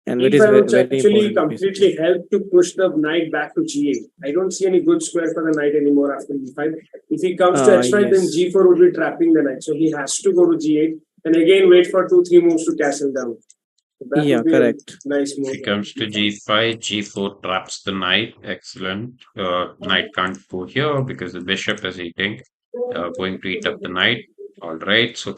and it is e5 would very actually important. completely help to push the knight back to g8. I don't see any good square for the knight anymore after e5. If he comes to h5, then Yes. g4 would be trapping the knight. So he has to go to g8 and again wait for 2-3 moves to castle down. So that Yeah, would be correct. a nice move. He comes to g5, g4 traps the knight. Excellent. Knight can't go here because the bishop is eating. Going to eat up the knight. All right. So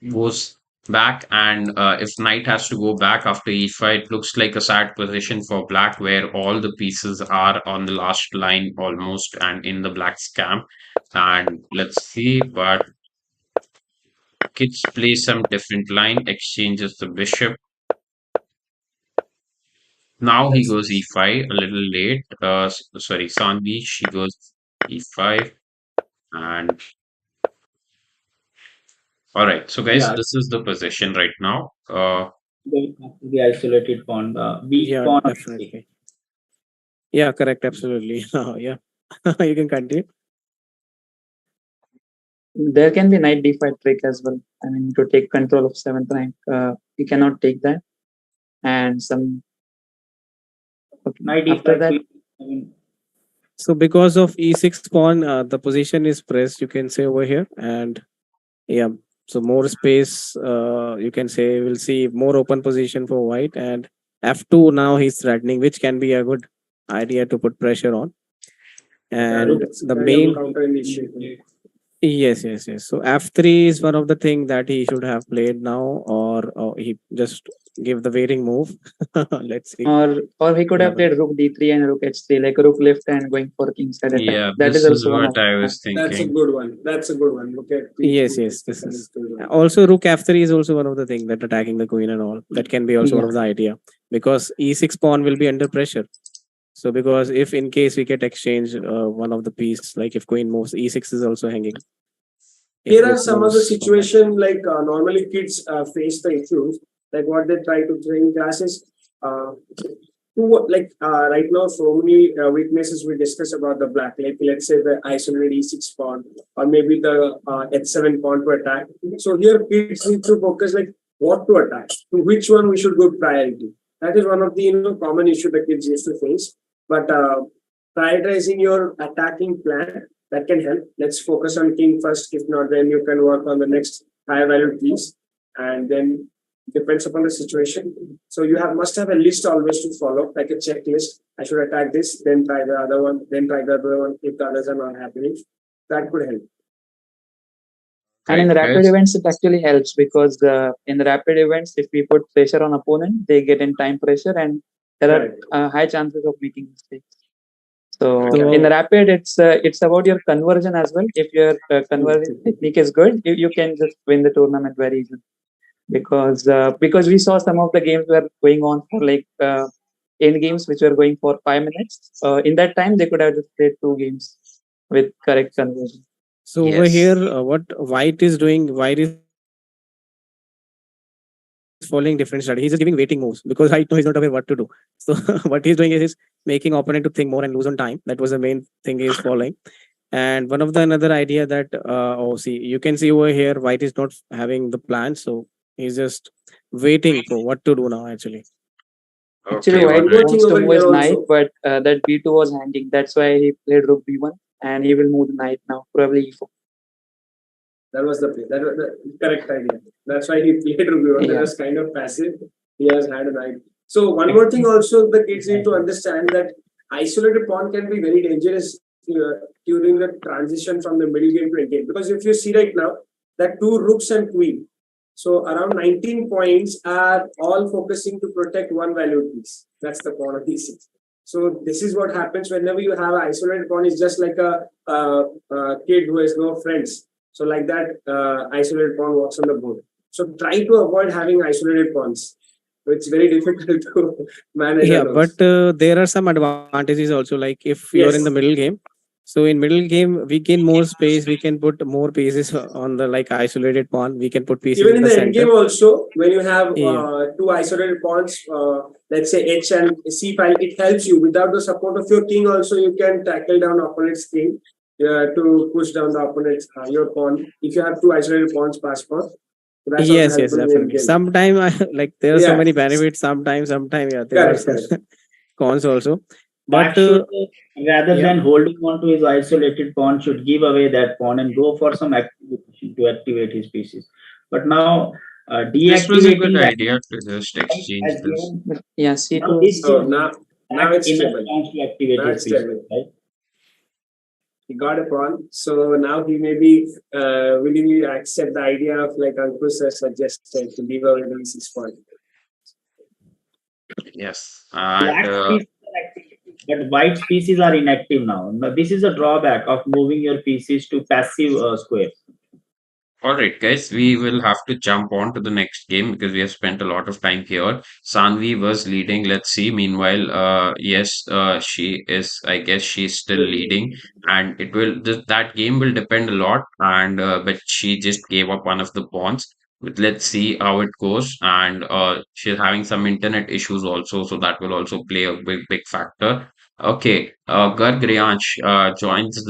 goes back, and if knight has to go back after e5, it looks like a sad position for black, where all the pieces are on the last line almost, and in the black's camp. And let's see, but kids play some different line, exchanges the bishop. Now he goes e5, a little late. Sorry, Sanvi, she goes e5. And all right, so guys, Yeah, this is the position right now. the isolated pawn, b Yeah, pawn on c. definitely. Yeah, correct. Absolutely. Yeah. You can continue. There can be knight d5 trick as well. I mean, to take control of seventh rank, you cannot take that. And some okay. Knight After e5 that, queen. So because of e6 pawn, the position is pressed, you can say over here. And yeah, so more space, you can say we'll see more open position for white. And f2 now he's threatening, which can be a good idea to put pressure on. And It's the kind of main counter initiative. yes. So f3 is one of the thing that he should have played now, or he just give the waiting move. Let's see. or he could Yeah, have played rook d3 and rook h3, like rook left and going for kingside attack. Yeah, That this is is also one what of I was That's a thinking. good one. That's a good one. Look at yes. This is also rook f3 is also one of the things that attacking the queen and all. That can be also one Yeah. of the idea because e6 pawn will be under pressure. So because if in case we get exchange one of the piece, like if queen moves, e6 is also hanging. If Here are rook some of the moves from back. situation like normally kids face the issues like what they try to train classes. Right now, so many weaknesses we discuss about the black. Like let's say the isolated e6 pawn, or maybe the h7 pawn to attack. So here kids need to focus like what to attack, to which one we should give priority. That is one of the common issue the kids used to face. But prioritizing your attacking plan that can help. Let's focus on king first. If not, then you can work on the next higher value piece, and then depends upon the situation. So you must have a list always to follow, like a checklist. I should attack this, then try the other one, then try the other one. If the others are not happening, that could help. And in Right, the rapid guys? events, it actually helps because in the rapid events, if we put pressure on opponent, they get in time pressure, and there are high chances of making mistakes. So in the rapid, it's about your conversion as well. If your conversion technique is good, you can just win the tournament very easily. Because we saw some of the games were going on for like end games which were going for 5 minutes. In that time, they could have just played 2 games with correct conversion. So over Yes. here, what white is doing, white is following different strategy. He's just giving waiting moves because right now he's not aware what to do. So what he's doing is he's making opponent to think more and lose on time. That was the main thing he's following. And one of the another idea that oh, see, you can see over here, white is not having the plan, so he's just waiting for what to do now. Actually, Actually, Okay, all white One more right. thing wants to over move here his knight, also. but that b2 was hanging. That's why he played rook b1, and he will move the knight now, probably e4. That was the play. That was the correct idea. That's why he played Ruby. That Yeah. was kind of passive. He has had a knight. So one more thing also the kids need to understand that isolated pawn can be very dangerous during the transition from the middle game to end game. Because if you see right now, that two rooks and queen. So around 19 points are all focusing to protect one valued piece. That's the pawn of d6. So this is what happens whenever you have an isolated pawn. It's just like a kid who has no friends. So like that, isolated pawn walks on the board. So try to avoid having isolated pawns. It's very difficult to manage yeah, those. but there are some advantages also. Like if you are in the Yes. middle game, so in middle game we gain more space. We can put more pieces on the like isolated pawn. We can put pieces Even in in the the end center. game also, when you have Yeah. two isolated pawns, let's say H and C file, it helps you. Without the support of your king also, you can tackle down opponent's king to push down the opponent's your pawn. If you have two isolated pawns, pass pawn, so that's also Yes, yes, helpful in the end definitely. game. Sometime I like there are so Yeah, many benefits. Sometimes, yeah, there are correct, some correct. cons also. But Black should, rather yeah, than holding on to his isolated pawn, should give away that pawn and go for some activation to activate his pieces. But now This was a good deactivating that idea to just exchange has this. given, But yeah, now c2 this So gives now black it's enough stable. chance to activate Now his it's pieces, stable. right? He got a pawn. So now he may be willingly accept the idea of like Uncle sir suggested to leave away the 6 point. Yes, and Black pieces are activated, but white pieces are inactive now. Now, this is a drawback of moving your pieces to passive squares. all right, guys, we will have to jump on to the next game because we have spent a lot of time here. Sanvi was leading. Let's see. Meanwhile, yes, she is. I guess she's still leading, and it will. That game will depend a lot. And but she just gave up one of the pawns. But let's see how it goes. And she's having some internet issues also, so that will also play a big factor. Okay, Garg Riyansh joins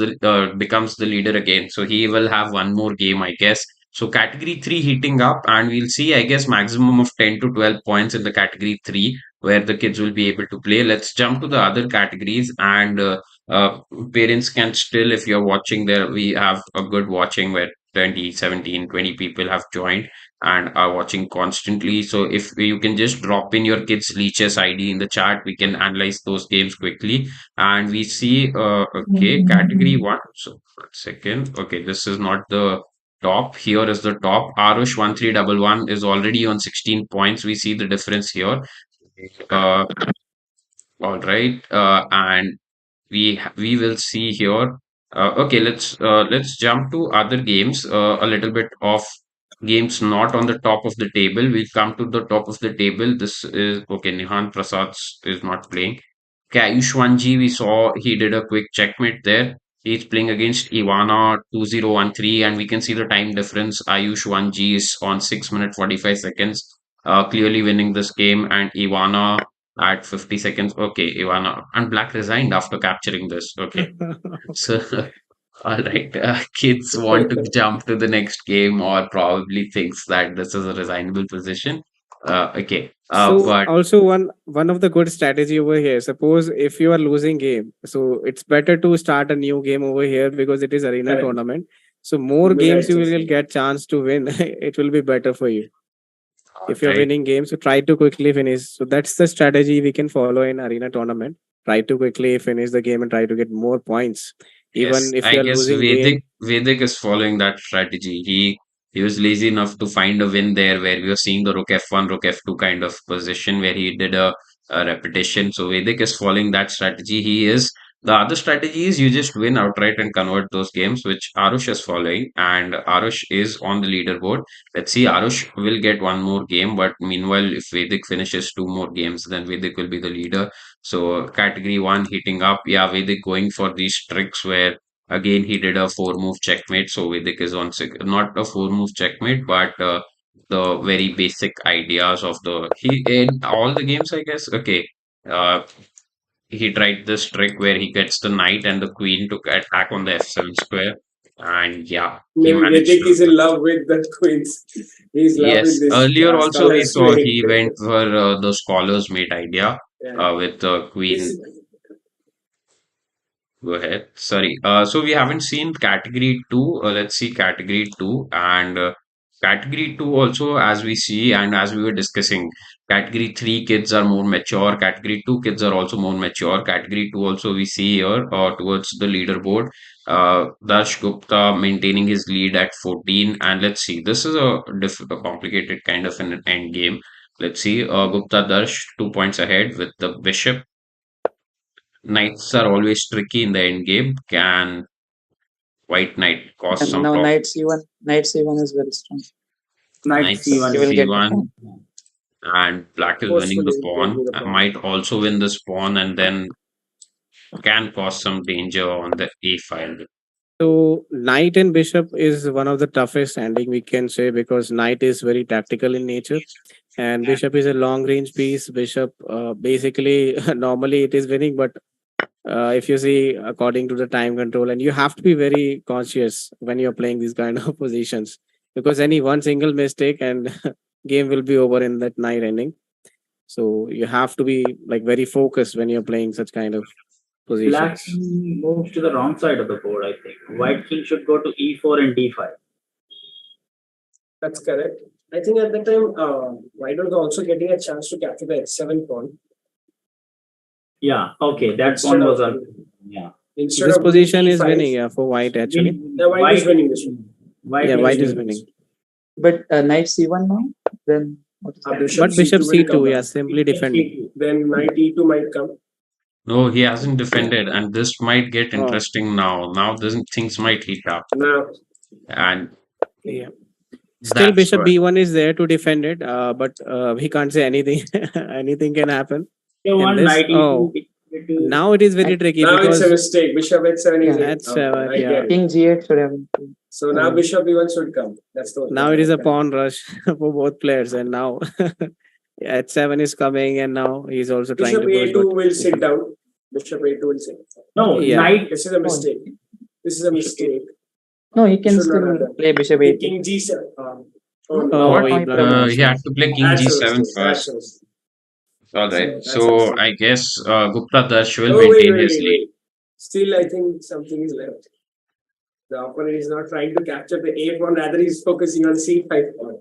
becomes the leader again. So he will have one more game, I guess. So category 3 heating up, and we'll see, I guess, maximum of 10 to 12 points in the category 3 where the kids will be able to play. Let's jump to the other categories, and uh, parents can still, if you're watching there, we have a good watching where 20, 17, 20 people have joined and are watching constantly. So if you can just drop in your kids' Lichess ID in the chat, we can analyze those games quickly. And we see, okay, category 1. So, 1 second. Okay, this is not the top. Here is the top. Arush 1311 is already on 16 points. We see the difference here. Uh, all right. And we will see here. Okay, let's jump to other games. A little bit of games not on the top of the table. We come to the top of the table. This is okay. Nihan Prasad is not playing. Okay, Ayushwanji, we saw he did a quick checkmate there. He's playing against Ivana 2013, and we can see the time difference. Ayushwanji is on 6 minutes 45 seconds, clearly winning this game, and Ivana at 50 seconds. Okay, Ivana and Black resigned after capturing this. Okay, so all right, kids want to jump to the next game or probably thinks that this is a resignable position. Okay, so but also one of the good strategy over here. Suppose if you are losing game, so it's better to start a new game over here because it is arena Correct. tournament. So more Mega games you will HSC. get chance to win. It will be better for you. all If you're right. winning games, so try to quickly finish. So that's the strategy we can follow in arena tournament. Try to quickly finish the game and try to get more points. Yes, Even if I you're guess losing game, Vedic is following that strategy. He was lazy enough to find a win there where we were seeing the rook f1, rook f2 kind of position where he did a repetition. So Vedic is following that strategy. He is the other strategy is you just win outright and convert those games, which Arush is following, and Arush is on the leaderboard. Let's see, Arush will get one more game, but meanwhile, if Vedic finishes two more games, then Vedic will be the leader. So category 1 heating up. Yeah, Vedic going for these tricks where again he did a four move checkmate. So Vedic is on not a four move checkmate, but the very basic ideas of the he in all the games, I guess. Okay. Uh, he tried this trick where he gets the knight and the queen to attack on the f7 square, and yeah, he Maybe managed Vedic to. is in love with the queens. He's in love with Yes, this earlier also we scholar's saw mate. he went for the scholar's mate idea Yeah. with the queen. This, Go ahead. Sorry. So we haven't seen category two. Let's see category two, and category two also, as we see and as we were discussing, category three kids are more mature. Category two kids are also more mature. Category two also we see here towards the leaderboard. Darsh Gupta maintaining his lead at 14, and let's see. This is a complicated kind of an end game. Let's see. Gupta Darsh 2 points ahead with the bishop. Knights are always tricky in the end game. Can white knight cause And some now problems? knight c1 is very strong. Knight Knight c1 You is will get the c1, pawn. and black is winning the forcefully pawn. taking the pawn. Might also win this pawn, and then can cause some danger on the a file. So knight and bishop is one of the toughest ending we can say, because knight is very tactical in nature and bishop is a long range piece. Bishop basically normally it is winning, but if you see according to the time control, and you have to be very conscious when you're playing these kind of positions, because any one single mistake and game will be over in that knight ending. So you have to be like very focused when you're playing such kind of Black positions. king moves to the wrong side of the board, I think. White king should go to e4 and d5. That's correct. I think at that time, White was also getting a chance to capture the h7 pawn. Yeah, okay, that Instead pawn was of- on. Yeah. Instead This of doing position is e5, winning, yeah, for white actually. Yeah, White is winning this one. Yeah, white is winning. But knight c1 now, then what is that? But bishop will come c2, yeah, back. simply defending. Then knight e2 might come. No, he hasn't defended, and this might get Oh. interesting now. Now things might heat up, Now, and Yeah. Still, that's bishop what. b1 is there to defend it, but he can't say anything. Anything can happen. You in want this. knight Oh, e2. now it is very tricky now it's a because mistake. Bishop h7 is Yeah, it. that's seven, I yeah. get it. King g8 should have. So now bishop e1 should come. That's the Now it is a pawn rush for both players, and now h7 is coming, and now he's also trying Bishop to push. a2 will sit down. Bishop a2 will sit. No, Yeah. knight. This is a mistake. This is a mistake. No, he can Should not still have done. play bishop a2. King g7. Oh, What? he he blocked He it. had to play king That's a g7 mistake. first. That's a mistake. All right. That's a So mistake. I guess Gupta Darsh will Oh, wait, maintain wait, his wait, lead. wait. Still, I think something is left. The opponent is not trying to capture the a pawn, rather he's focusing on c5 pawn.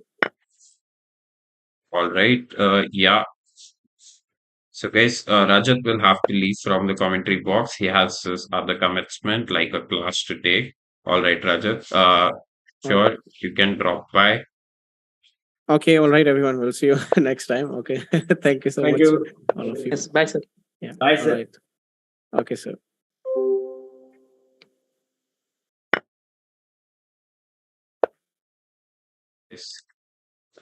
All right. Yeah. So, guys, Rajat will have to leave from the commentary box. He has his other commitment, like a class to take. All right, Rajat. Sure, you can drop by. Okay, all right, everyone. We'll see you next time. Okay, thank you so Thank much, you. all of you. Yes, bye, sir. Yeah, Bye, all sir. right. Okay, sir. Yes.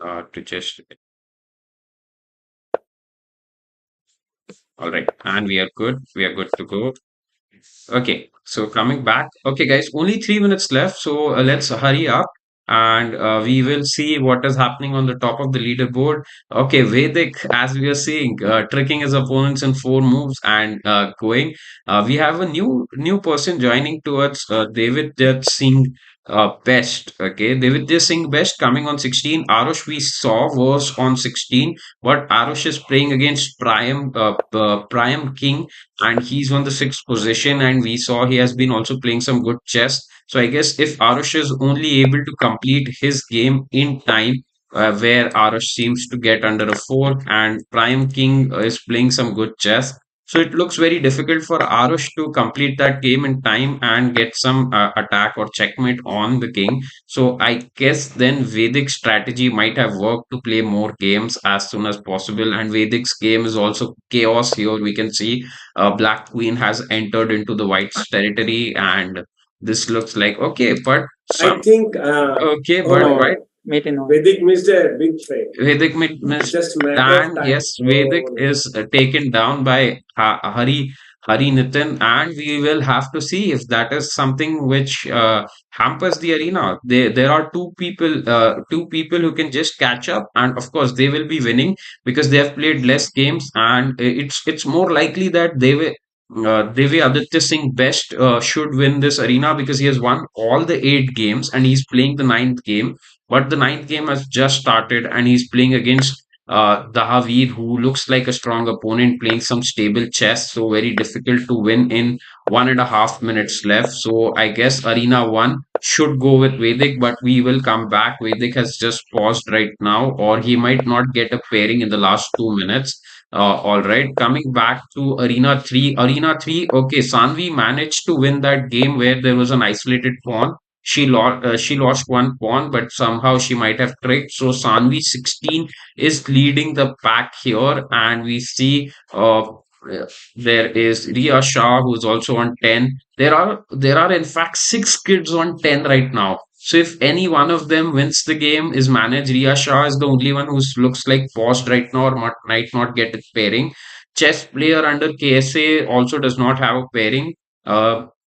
To just. All right, and we are good. We are good to go. Okay, so coming back. Okay, guys, only 3 minutes left. So let's hurry up and we will see what is happening on the top of the leaderboard. Okay, Vedic, as we are seeing, tricking his opponents in 4 moves and going. We have a new person joining towards David Jet Singh Best. Okay, David Jet Singh Best coming on 16. Arush we saw was on 16, but Arush is playing against Prime King, and he's on the sixth position, and we saw he has been also playing some good chess. So I guess if Arush is only able to complete his game in time, where Arush seems to get under a fork and Prime King is playing some good chess, so it looks very difficult for Arush to complete that game in time and get some attack or checkmate on the king. So I guess then Vedic's strategy might have worked to play more games as soon as possible, and Vedic's game is also chaos here. We can see Black Queen has entered into the White's territory, and this looks like okay, but I think okay, oh but my White God. Mate in one. Vedic missed a big trade. Vedic missed, Just a matter of and time. yes, Vedic Oh, is taken down by Hari Hari Nitin, and we will have to see if that is something which hampers the arena. There are two people who can just catch up, and of course they will be winning because they have played less games, and it's more likely that Devi Aditya Singh Best should win this arena because he has won all the 8 games and he's playing the ninth game. But the ninth game has just started and he's playing against Dahavir, who looks like a strong opponent, playing some stable chess. So very difficult to win in 1.5 minutes left. So I guess Arena 1 should go with Vedic, but we will come back. Vedic has just paused right now, or he might not get a pairing in the last 2 minutes. All right, coming back to Arena 3. Arena 3, okay, Sanvi managed to win that game where there was an isolated pawn. She lost one pawn, but somehow she might have tricked. So Sanvi 16 is leading the pack here, and we see there is Ria Shah who's also on 10. There are in fact 6 kids on 10 right now. So if any one of them wins the game, is managed. Ria Shah is the only one who looks like paused right now or might not get a pairing. Chess player under KSA also does not have a pairing.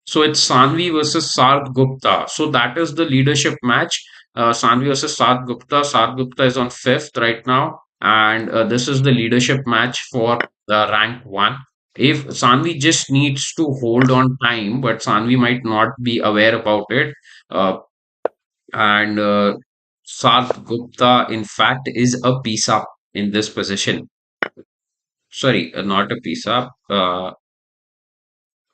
So it's Sanvi versus Sarth Gupta. So that is the leadership match. Sanvi versus Sarth Gupta. Sarth Gupta is on fifth right now, and this is the leadership match for the rank one. If Sanvi just needs to hold on time, but Sanvi might not be aware about it, uh, and Sarth Gupta, in fact, is a piece up in this position. Sorry, not a piece up.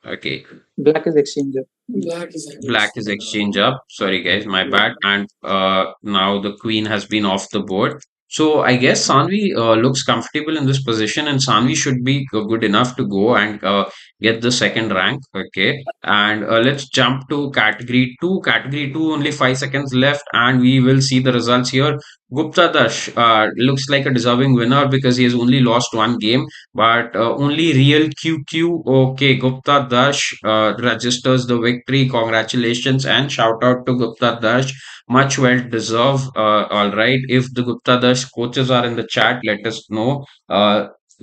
Okay, Black is exchanger. Black is Black against. is exchange up. Sorry, guys, my Yeah. bad. And now the queen has been off the board. So I guess Sanvi looks comfortable in this position, and Sanvi should be good enough to go and get the second rank. Okay, and let's jump to category two. Category two, only 5 seconds left, and we will see the results here. Gupta Dash looks like a deserving winner because he has only lost one game, but only real QQ. Okay, Gupta Dash registers the victory. Congratulations and shout out to Gupta Dash. Much well deserved. All right. If the Gupta Dash coaches are in the chat, let us know.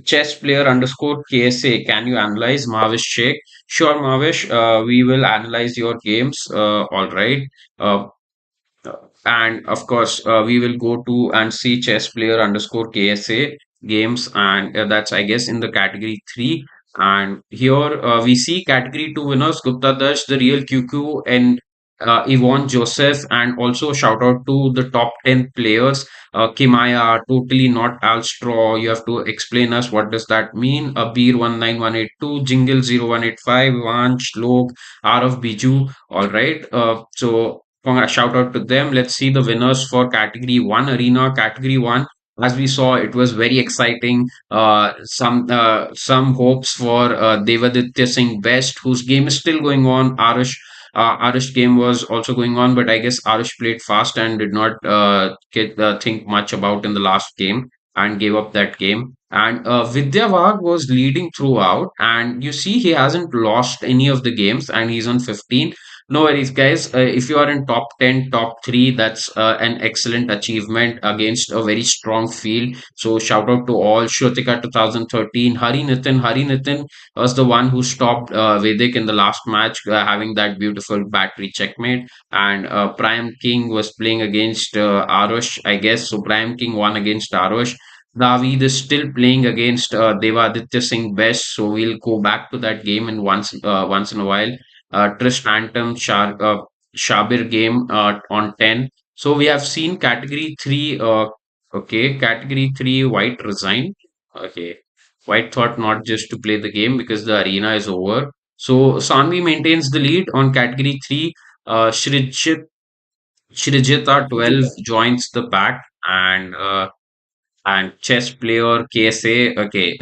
Chess player underscore KSA. Can you analyze Mavish Sheikh? Sure, Mavish. We will analyze your games. All right. Uh, and of course, we will go to and see chess player underscore KSA games, and that's I guess in the category three. And here we see category two winners Gupta Dash, the real QQ, and Yvonne Joseph, and also shout out to the top 10 players. Kimaya, totally not Alstraw. You have to explain us what does that mean. Abir 19182, Jingle 0185, Vanch, Lok, Arav Biju. All right. Shout out to them. Let's see the winners for category one arena. Category one, as we saw, it was very exciting. Some hopes for Devaditya Singh Best, whose game is still going on. Arish game was also going on, but I guess Arish played fast and did not get think much about in the last game and gave up that game. And Vidya Vag was leading throughout, and you see he hasn't lost any of the games, and he's on 15. No worries, guys. If you are in top 10, top 3, that's an excellent achievement against a very strong field. So, shout out to all. Shrutika 2013, Hari Nitin. Hari Nitin was the one who stopped Vedic in the last match, having that beautiful battery checkmate. And Prime King was playing against Arush, I guess. So, Prime King won against Arush. David is still playing against Devaditya Singh Best, so we'll go back to that game in once in a while. Trist Phantom Shabir game on 10. So we have seen category 3. Okay, category 3, White resigned. Okay, White thought not just to play the game because the arena is over. So Sanvi maintains the lead on category 3. Shrijita 12 Digita. joins the pack, and chess player KSA. Okay,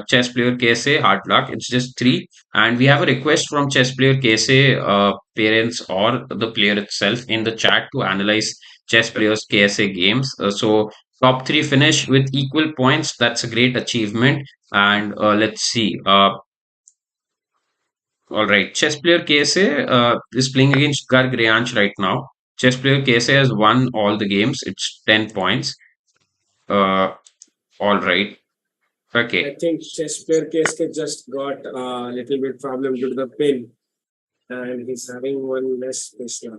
chess player KSA, hard luck. It's just three. And we have a request from chess player KSA parents or the player itself in the chat to analyze chess players KSA games. So top three finish with equal points. That's a great achievement. And let's see. All right, chess player KSA is playing against Garg Reanch right now. Chess player KSA has won all the games. It's 10 points. Uh, all right. Okay. I think chess player Chesskid just got a little bit problem due to the pin, and he's having one less space now.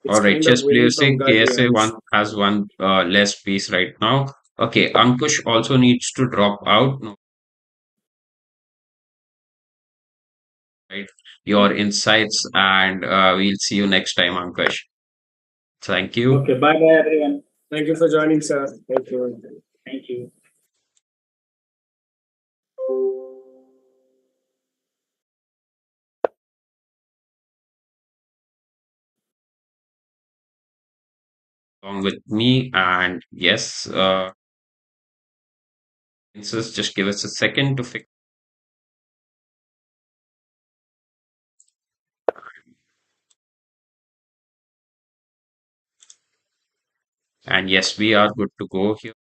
It's All right. kind of Chess player winning say from gut KSA here. one has one less piece right now. Okay. Ankush also needs to drop out. No, right. Your insights, and we'll see you next time, Ankush. Thank you. Okay, bye bye everyone. Thank you for joining, sir. Thank you. Thank you. Along with me, and yes, just give us a second to fix. And yes, we are good to go here.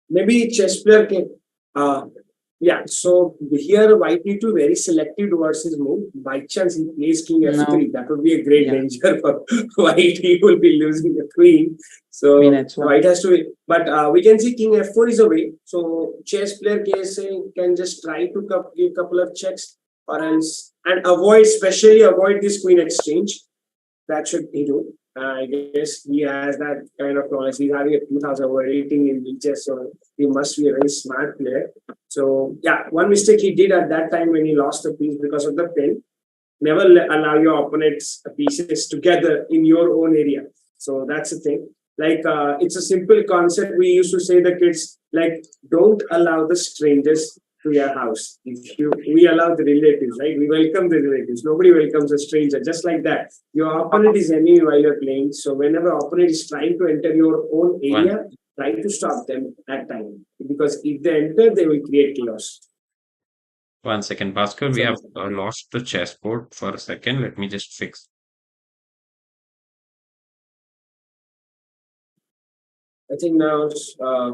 Maybe chess player can. Uh, yeah, so here white need to be very selective towards his move. By chance he plays king No. f3. That would be a great Yeah. danger for white. He will be losing the queen. So Queen h1. white has to. But we can see king f4 is away. So chess player can just try to give couple of checks or else and avoid, especially avoid this queen exchange. That should he do. I guess he has that kind of knowledge. He's having a 2000 over rating in Lichess, so he must be a very smart player. So yeah, one mistake he did at that time when he lost the piece because of the pin. Never allow your opponent's pieces together in your own area. So that's the thing. Like it's a simple concept. We used to say the kids like don't allow the strangers to your house. We allow the relatives, right? We welcome the relatives. Nobody welcomes a stranger. Just like that, your opponent is enemy while you're playing. So whenever opponent is trying to enter your own area, try to stop them at time because if they enter, they will create chaos. 1 second, Bhaskar. We have lost the chessboard for a second. Let me just fix. I think now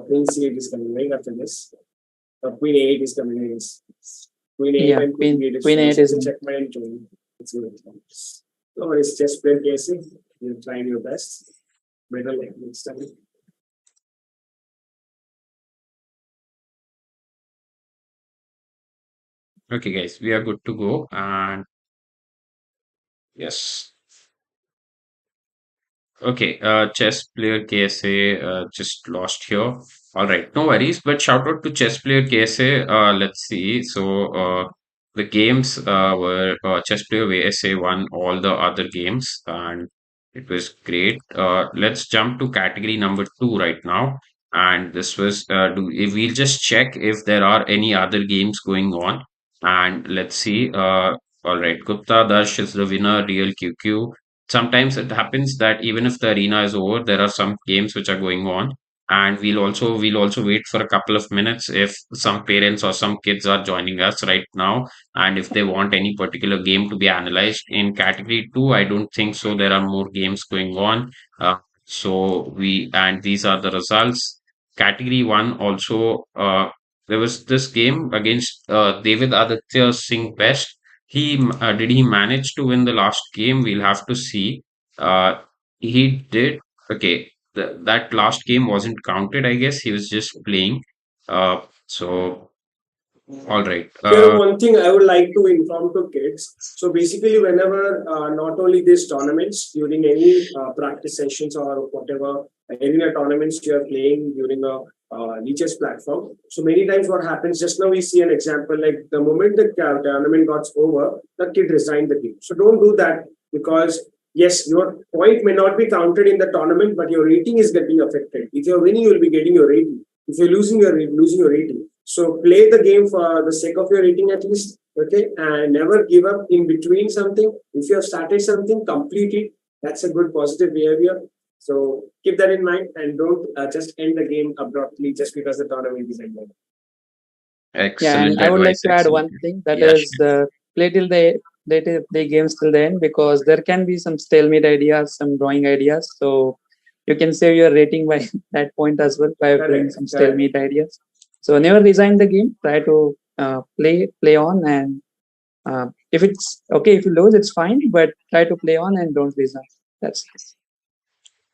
Queen C8 is coming right after this. Queen A8 is coming in. Queen A8 Yeah, and Queen B8 Queen A8 is checkmate. It's good. No, it's just player Casey. You're trying your best. Better like next time. Okay, guys, we are good to go. And yes. Okay, chess player KSA just lost here. All right, no worries. But shout out to chess player KSA. Let's see. So the games were chess player KSA won all the other games, and it was great. Let's jump to category number 2 right now. And this was if we'll just check if there are any other games going on. And let's see. All right, Gupta Darsh is the winner. Real QQ. Sometimes it happens that even if the arena is over, there are some games which are going on, and we'll also wait for a couple of minutes if some parents or some kids are joining us right now, and if they want any particular game to be analyzed in category 2. I don't think so. There are more games going on. So we and these are the results. Category 1 also, there was this game against David Aditya Singh Best. Did he manage to win the last game? We'll have to see. He did. Okay, that last game wasn't counted. I guess he was just playing. So all right. Here, one thing I would like to inform to kids. So basically, whenever not only these tournaments during any practice sessions or whatever arena tournaments you are playing during a Lichess platform. So many times, what happens? Just now we see an example. Like the moment the tournament got over, the kid resigned the game. So don't do that because yes, your point may not be counted in the tournament, but your rating is getting affected. If you're winning, you will be getting your rating. If you're losing, you're losing your rating. So play the game for the sake of your rating at least, okay? And never give up in between something. If you have started something, complete it. That's a good positive behavior. So keep that in mind and don't just end the game abruptly just because the tournament is ended. Yeah, Excellent and I would like advice. to add one Excellent. thing that Yeah, is play till the games till the end because there can be some stalemate ideas, some drawing ideas. So you can save your rating by that point as well by doing some stalemate ideas. So never resign the game. Try to play on and If it's okay, if you lose, it's fine, but try to play on and don't resign. That's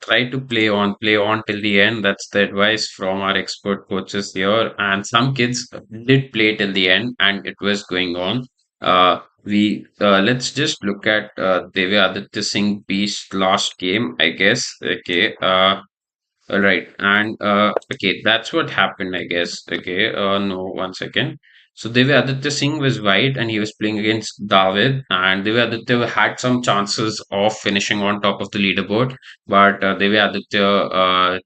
Try to play on till the end. That's the advice from our expert coaches here. And some kids did play till the end, and it was going on. We Let's just look at Devi Aditya Singh B's last game, I guess. Okay. All right. And okay, that's what happened, I guess. Okay. No, one second. So Devi Aditya Singh was white and he was playing against David. And Devi Aditya had some chances of finishing on top of the leaderboard, but Devi Aditya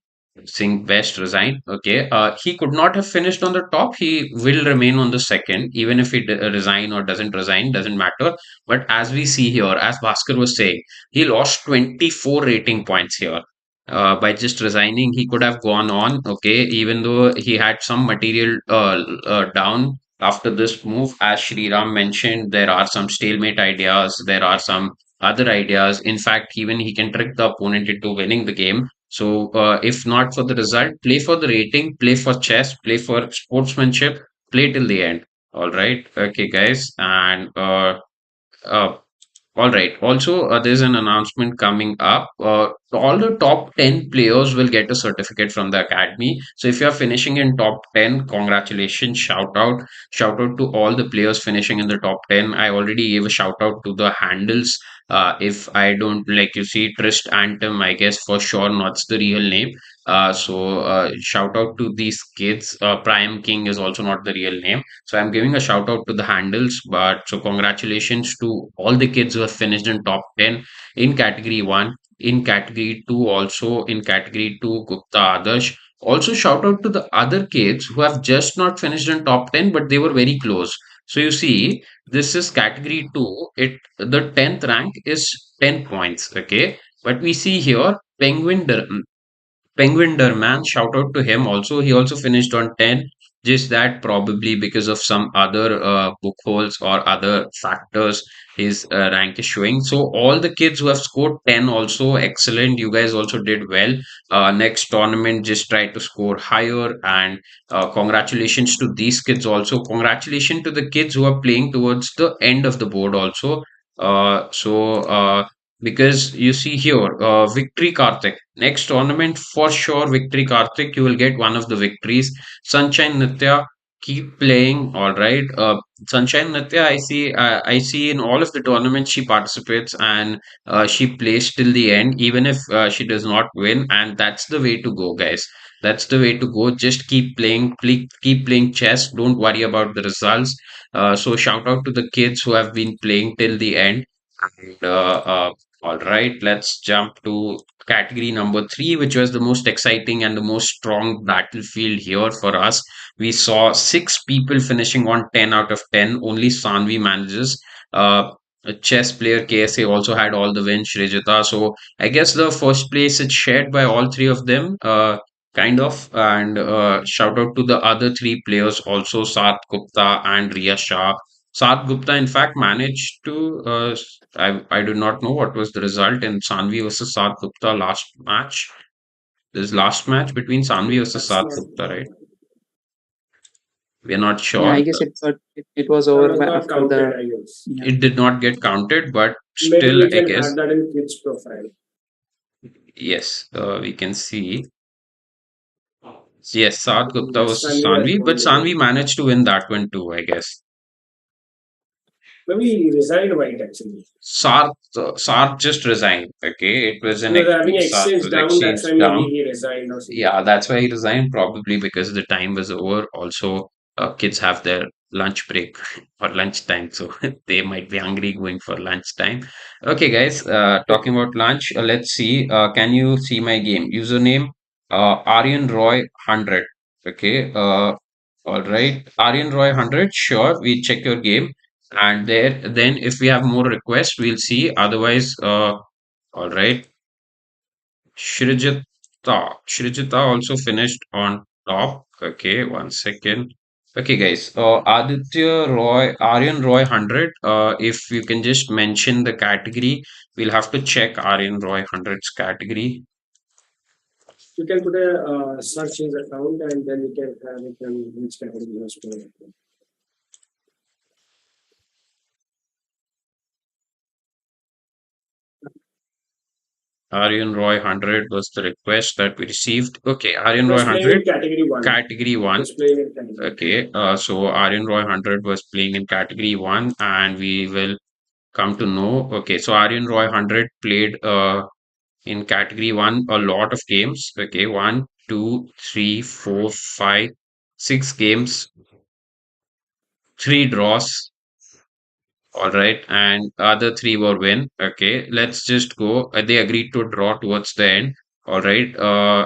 Singh West resigned. Okay. He could not have finished on the top. He will remain on the second, even if he resign or doesn't resign, doesn't matter. But as we see here, as Bhaskar was saying, he lost 24 rating points here by just resigning. He could have gone on, okay, even though he had some material down after this move. As Sriram mentioned, there are some stalemate ideas, there are some other ideas. In fact, even he can trick the opponent into winning the game. So, if not for the result, play for the rating, play for chess, play for sportsmanship, play till the end. All right, okay, guys, and uh, all right. Also, there's an announcement coming up. All the top 10 players will get a certificate from the academy. So if you're finishing in top 10, congratulations. Shout out. Shout out to all the players finishing in the top 10. I already gave a shout out to the handles. If I don't like you see Trist Anthem, I guess for sure not the real name. Shout out to these kids. Prime King is also not the real name. So I'm giving a shout out to the handles, but so congratulations to all the kids who have finished in top 10 in category 1, in category 2, also in category 2, Gupta Adarsh. Also shout out to the other kids who have just not finished in top 10, but they were very close. So you see, this is category 2. The 10th rank is 10 points, okay? But we see here Penguin Durman, shout out to him also. He also finished on 10. Just that probably because of some other book holes or other factors, his rank is showing. So all the kids who have scored 10 also excellent. You guys also did well. Next tournament, just try to score higher. And congratulations to these kids also. Congratulations to the kids who are playing towards the end of the board also. Because you see here, Victory Karthik. Next tournament for sure, Victory Karthik, you will get one of the victories. Sunshine Nitya, keep playing. All right. Sunshine Nitya, I see in all of the tournaments she participates and she plays till the end, even if she does not win. And that's the way to go, guys. That's the way to go. Just keep playing, keep playing chess. Don't worry about the results. So shout out to the kids who have been playing till the end. And all right, let's jump to category number 3, which was the most exciting and the most strong battlefield here for us. We saw 6 people finishing on 10 out of 10. Only Sanvi manages. A chess player KSA also had all the wins, Srijata. So I guess the first place is shared by all three of them, kind of. And shout out to the other 3 players also, Sat Gupta and Riya Shah. Sat Gupta, in fact, managed to. I do not know what was the result in Sanvi versus Sat Gupta last match. This last match between Sanvi versus That's Sat not. Gupta, right? We are not yeah. I sure. guess it was That over was not after counted, the I guess. yeah. It did not get counted, but Maybe still, we I can guess add that in kids profile. yes, we can see. Yes, Sat Gupta Yes, versus Sanvi has Sanvi, but won the Sanvi game. managed to win that one too, I guess. Maybe he resigned white actually. Sat just resigned. Okay, it was He an was having exchange. Sat exchange was down. That's exchanged why maybe down. he resigned or something. Yeah, that's why he resigned, probably because the time was over. Also, kids have their lunch break or lunchtime, so they might be hungry going for lunchtime. Okay, guys, talking about lunch, let's see. Can you see my game? Username, Aryan Roy 100. Okay, all right. Aryan Roy 100, sure, we check your game. And then if we have more requests, we'll see. Otherwise, all right. Shrijata. Shrijata also finished on top. Okay, one second. Okay, guys. Aditya Roy, Aryan Roy 100. If you can just mention the category, we'll have to check Aryan Roy 100's category. You can put a search his account and then you can have it on which category he was playing. Aryan Roy 100 was the request that we received. Okay, Aryan It Roy was playing 100, in category one. category It 1. was playing in category. Okay, so Aryan Roy 100 was playing in category 1, and we will come to know. Okay, so Aryan Roy 100 played in category 1 a lot of games. Okay, one, two, three, four, 5, 6 games, 3 draws. All right, and other 3 were win. Okay, let's just go. They agreed to draw towards the end. All right,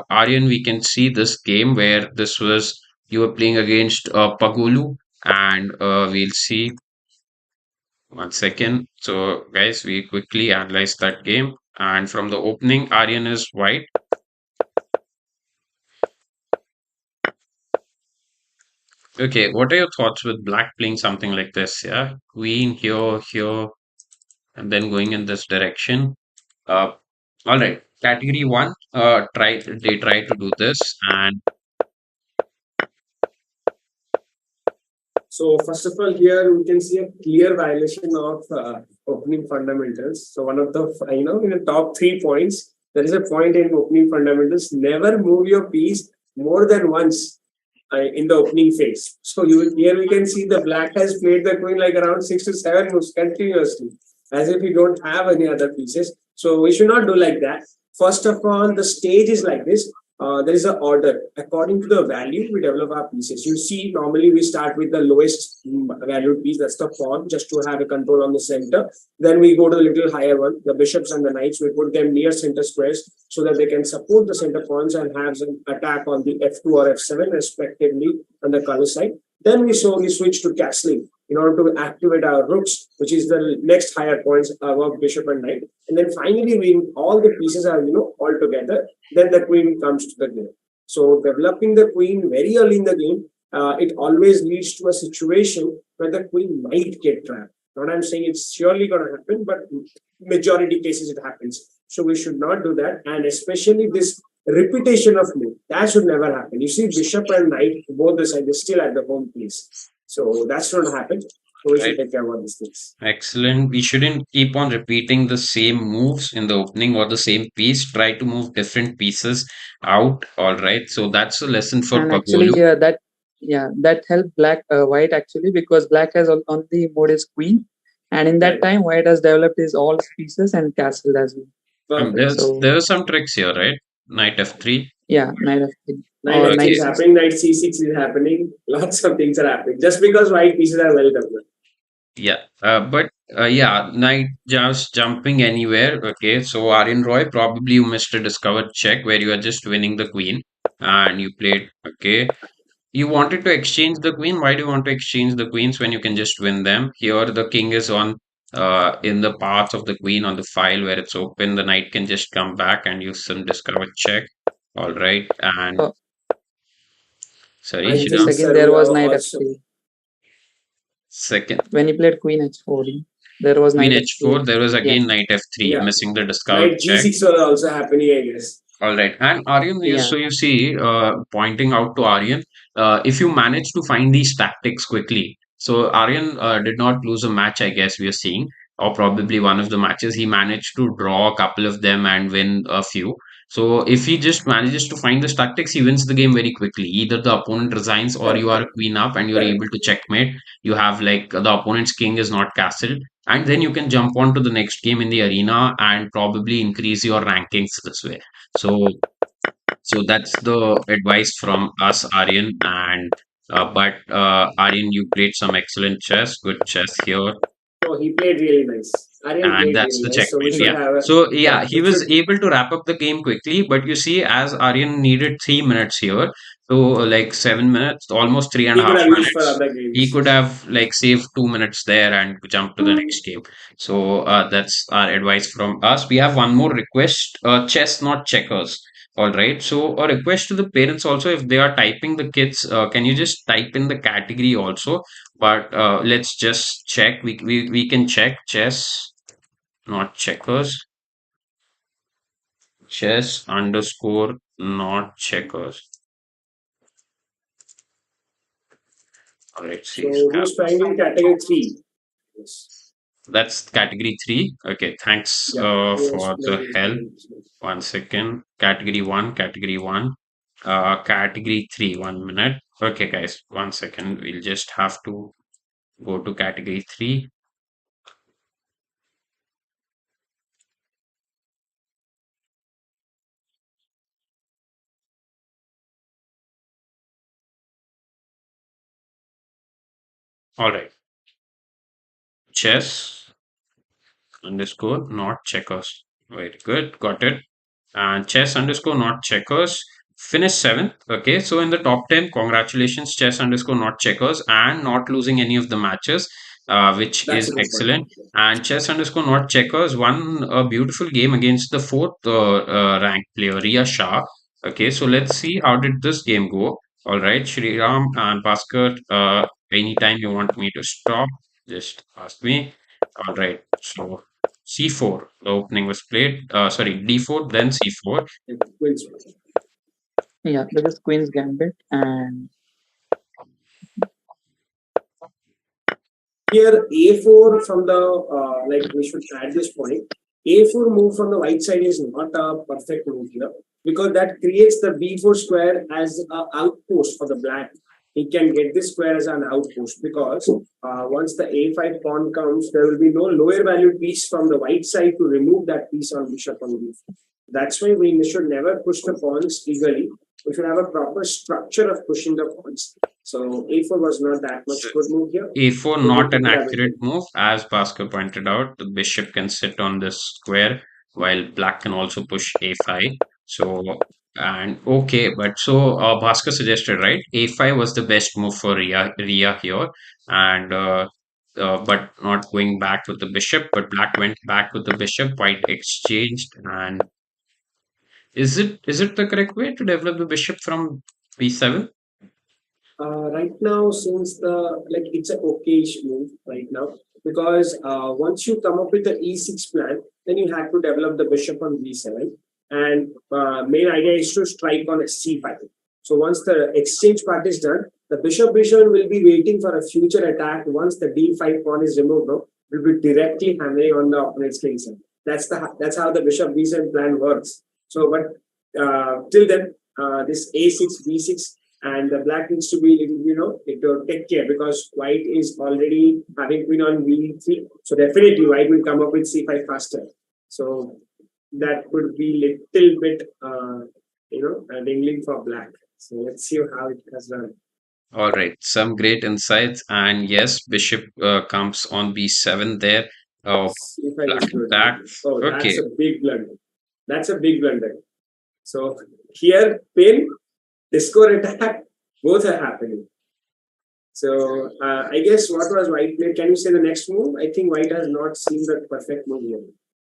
Aryan, we can see this game where this was you were playing against Pagulu, and we'll see 1 second. So, guys, we quickly analyze that game. And from the opening, Aryan is white. Okay, what are your thoughts with black playing something like this? Yeah, queen here, here, and then going in this direction. Uh, all right, category 1. They try to do this, and So first of all, here we can see a clear violation of opening fundamentals. So one of the in the top 3 points, there is a point in opening fundamentals: never move your piece more than once in the opening phase. So here we can see the black has played the queen like around 6 to 7 moves continuously, as if we don't have any other pieces. So we should not do like that. First of all, the stage is like this. There is an order. According to the value, we develop our pieces. You see, normally we start with the lowest valued piece, that's the pawn, just to have a control on the center. Then we go to the little higher one, the bishops and the knights. We put them near center squares so that they can support the center pawns and have an attack on the f2 or f7, respectively, on the color side. Then we slowly switch to castling in order to activate our rooks, which is the next higher points above bishop and knight. And then finally, when all the pieces are all together, then the queen comes to the game. So developing the queen very early in the game, it always leads to a situation where the queen might get trapped. Not I'm saying it's surely going to happen, but majority cases it happens. So we should not do that, and especially this repetition of move that should never happen. You see, bishop and knight both the sides is still at the home place, so that's not happen. So we should right, take care about these things. excellent. We shouldn't keep on repeating the same moves in the opening or the same piece. Try to move different pieces out. All right, so that's a lesson for And Pagolu. actually, that helped white actually, because black has on the mode is queen, and in that Right. time white has developed his all pieces and castle as well. Perfect. So There are some tricks here, right? Knight f3. yeah, knight f3 Knight or f3 knight Okay, is c6. happening, knight c6 is happening. Lots of things are happening just because white pieces are well developed. yeah, but yeah, knight just jumping anywhere. Okay, so Aryan Roy, probably you missed a discovered check where you are just winning the queen and you played. Okay, you wanted to exchange the queen. Why do you want to exchange the queens when you can just win them? Here, the king is on in the path of the queen on the file where it's open. The knight can just come back and use some discovered check. All right, and Oh, sorry, I just think Shida. again sir there will was knight also f3 Second, when he played queen h4. There was queen knight h4. f3. There was Yeah, again knight f3, yeah. missing the discovered Knight check. g6 will also happening, I guess. All right. And Aryan, yeah. so you see, pointing out to Aryan, if you manage to find these tactics quickly, so Aryan did not lose a match, I guess we are seeing, or probably one of the matches. He managed to draw a couple of them and win a few. So if he just manages to find these tactics, he wins the game very quickly. Either the opponent resigns or you are a queen up and you're Correct. able to checkmate. You have like the opponent's king is not castled. And then you can jump on to the next game in the arena and probably increase your rankings this way. So that's the advice from us, Aryan. And but Aryan, you played some excellent chess, good chess here, Oh, he played really nice. Aryan and played that's really the nice. So we checkmate. should Yeah. have a So yeah, yeah. he We was should able to wrap up the game quickly. But you see, as Aryan needed 3 minutes here, so like 7 minutes, almost three and a he could half have used for minutes. other He games. could have like saved 2 minutes there and jump to the next game. So that's our advice from us. We have one more request: chess, not checkers. All right. So a request to the parents also, if they are typing the kids, can you just type in the category also? But let's just check. We can check chess, not checkers. Chess underscore not checkers. All right. See, So who's trying in category 3? Yes. That's category 3. Okay, thanks Yeah, he was for the playing help. in. 1 second. Category 1, category 1. Category 3, 1 minute. Okay, guys, 1 second. We'll just have to go to category 3. All right. Chess underscore not checkers. Very good. Got it. And chess underscore not checkers finished seventh. Okay, so in the top 10, congratulations, chess underscore not checkers, and not losing any of the matches, which That's is a good point. excellent. And chess underscore not checkers won a beautiful game against the fourth ranked player, Ria Shah. Okay, so let's see how did this game go. All right, Shri Ram and Bhaskar, anytime you want me to stop, just ask me. All right, so C4. The opening was played. Sorry, D4, then C4. It wins. Yeah, that is Queen's Gambit, and Here, A4 from the, like we should add this point. A4 move from the white side is not a perfect move here because that creates the B4 square as an outpost for the black. He can get this square as an outpost because once the A5 pawn comes, there will be no lower valued piece from the white side to remove that piece on bishop on B4. That's why we should never push the pawns eagerly. We should have a proper structure of pushing the pawns. So A4 was not that much So good move here. A4 Maybe not we an could have accurate it. move, as Bhaskar pointed out. The bishop can sit on this square, while black can also push A5. So and okay, but so Bhaskar suggested right. A5 was the best move for Ria here, and but not going back with the bishop. But black went back with the bishop. White exchanged, and is it the correct way to develop the bishop from B7? Right now, since the like it's a okayish move right now because once you come up with the E6 plan, then you have to develop the bishop on B7, and main idea is to strike on a C5. So once the exchange part is done, the bishop bishop will be waiting for a future attack. Once the D5 pawn is removed, no, will be directly hammering on the opponent's king side. That's how the bishop B7 plan works. So, but till then, this A6 B6 and the black needs to be little, it will take care because white is already having queen on b3, so definitely white will come up with c5 faster. So that could be little bit dingling for black. So let's see how it has done. All right, some great insights, and yes, bishop comes on B7 there. Oh, c5 black is good. attack. Oh, that's Okay, a big blunder. That's a big blunder. So here pin, discord attack, both are happening. So I guess what was white played? Can you say the next move? I think white has not seen the perfect move yet.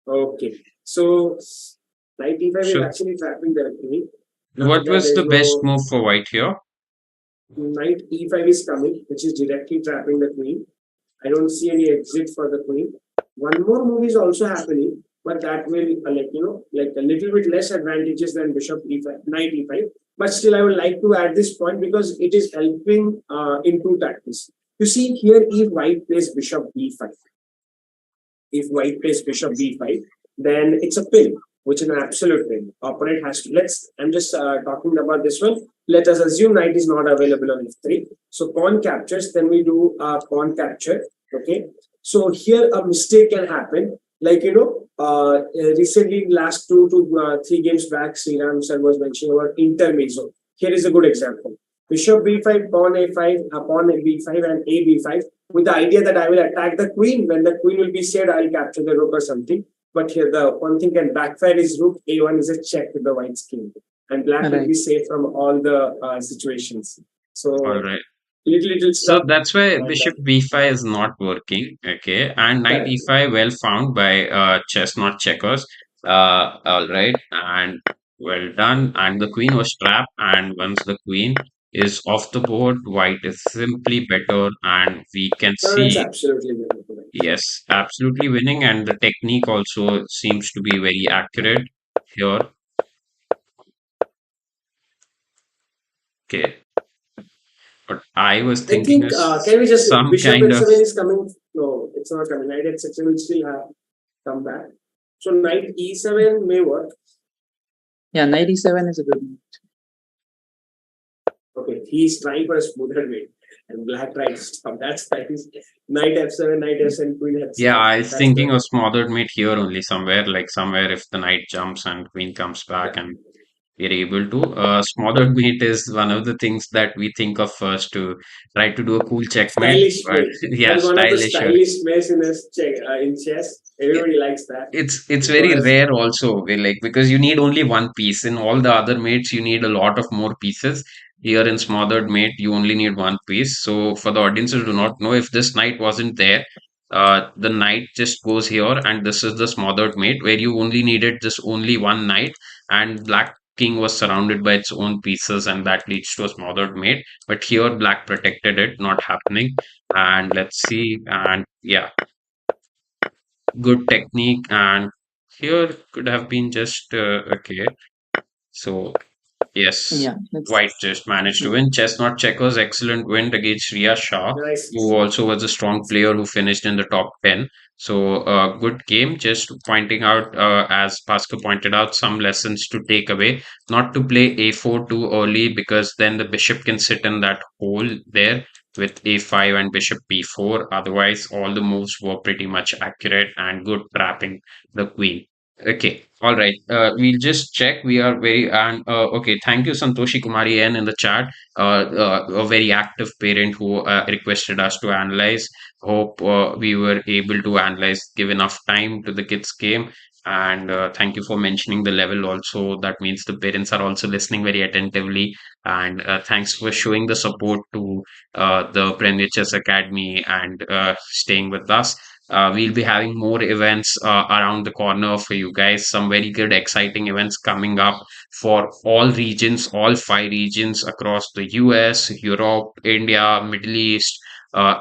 Okay. So knight e5 is so actually trapping the queen. After what that, was there the is best no move for white here? knight e5 is coming, which is directly trapping the queen. I don't see any exit for the queen. One more move is also happening, but that will like a little bit less advantages than bishop e5, knight e5. But still, I would like to add this point because it is helping in two tactics. You see here, if white plays bishop b5, if white plays bishop b5, then it's a pin, which is an absolute pin. Opponent has to. I'm just talking about this one. Let us assume knight is not available on f3. So pawn captures, then we do pawn capture. Okay. So here a mistake can happen. Like, recently, last 2 to 3 games back, Sriram sir was mentioning about intermezzo. Here is a good example. Bishop b5, pawn a5, pawn b5, and a b5 with the idea that I will attack the queen. When the queen will be saved, I'll capture the rook or something. But here, the one thing can backfire is rook a1 is a check with the white's king, and black will right. be safe from all the situations. All So right. little So stuff, that's why and bishop b5 is not working. Okay, and knight correct. e5 well found by chess not checkers. All right, and well done. And the queen was trapped, and once the queen is off the board, white is simply better, and we can It's see absolutely wonderful. yes, absolutely winning, and the technique also seems to be very accurate here. Okay, what I was I thinking think is can we just some bishop kind of f7 is coming? No, it's not coming. Knight h6 will still have come back. So knight e7 may work. Yeah, knight e7 is a good move. Okay, he's trying for a smoother mate, and black tries to stop. That's knight f7, knight f7, queen f7. Yeah, I was That's thinking the- of smothered mate here only somewhere, like somewhere if the knight jumps and queen comes back and we're able to. Smothered mate is one of the things that we think of first to try to do a cool checkmate. stylish But mate. yeah, That's one of the stylish. stylish mates in in chess. Everybody likes that It's very because rare also like because you need only one piece in all the other mates you need a lot of more pieces here in smothered mate you only need one piece so for the audiences who do not know if this knight wasn't there the knight just goes here and this is the smothered mate where you only needed just only one knight and black king was surrounded by its own pieces and that leads to a smothered mate but here black protected it not happening and let's see and yeah good technique and here could have been just okay so yes Yeah, that's white just managed to win chess not checkers excellent win against Ria Shah nice. who also was a strong player who finished in the top 10 so good game just pointing out as Pascal pointed out some lessons to take away not to play a4 too early because then the bishop can sit in that hole there with a5 and bishop b4 otherwise all the moves were pretty much accurate and good trapping the queen okay all right we'll just check we are very and okay thank you Santoshi Kumari N in the chat a very active parent who requested us to analyze hope we were able to analyze give enough time to the kids game and thank you for mentioning the level also that means the parents are also listening very attentively and thanks for showing the support to the Premier Chess Academy and staying with us. We'll be having more events around the corner for you guys. Some very good, exciting events coming up for all regions, all 5 regions across the US, Europe, India, Middle East,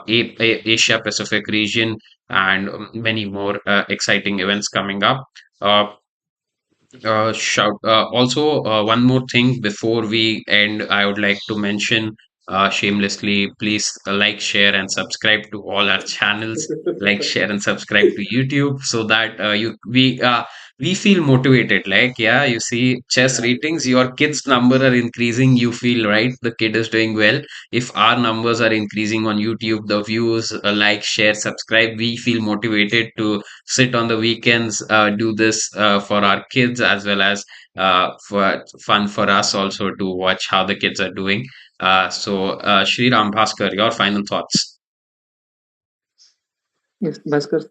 Asia Pacific region, and many more exciting events coming up. Uh, shout also one more thing before we end I would like to mention shamelessly please like share and subscribe to all our channels like share and subscribe to YouTube so that you we feel motivated like yeah you see chess ratings your kids number are increasing you feel right the kid is doing well if our numbers are increasing on YouTube the views like share subscribe we feel motivated to sit on the weekends, do this for our kids as well as for fun for us also to watch how the kids are doing. Shri Ram Bhaskar, your final thoughts. yes, Bhaskar.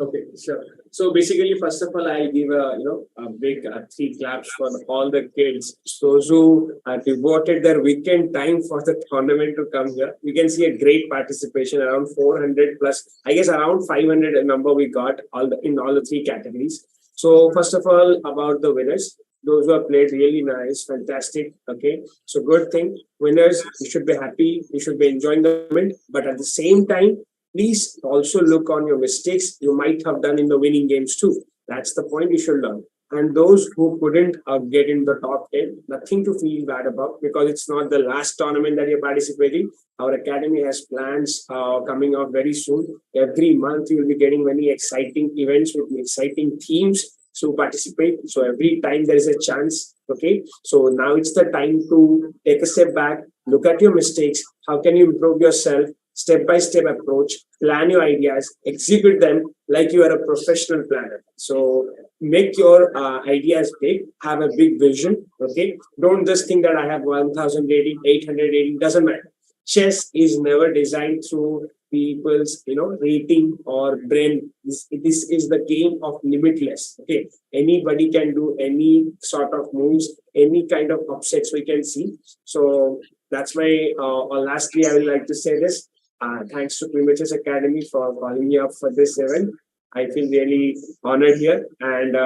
Okay, sure. So basically, first of all, I'll give a big three claps for all the kids, those who devoted their weekend time for the tournament to come here. We can see a great participation, around 400 plus. I guess around 500 a number we got in all the three categories. So first of all, about the winners, those who have played really nice, fantastic. Okay, so good thing. Winners, you should be happy. You should be enjoying the moment, but at the same time please also look on your mistakes you might have done in the winning games too. That's the point you should learn. And those who couldn't get in the top 10, nothing to feel bad about because it's not the last tournament that you're participating. Our academy has plans coming out very soon. Every month you will be getting many exciting events with exciting themes to participate. So every time there is a chance. Okay. So now it's the time to take a step back, look at your mistakes. How can you improve yourself? Step-by-step approach, plan your ideas, execute them like you are a professional planner. So make your ideas big, have a big vision, okay? Don't just think that I have 1,000 rating, 800 rating, doesn't matter. Chess is never designed through people's, rating or brain. This is the game of limitless, okay? Anybody can do any sort of moves, any kind of upsets we can see. So that's why, lastly, I would like to say this. Thanks to Premature Academy for calling me up for this event. I feel really honored here and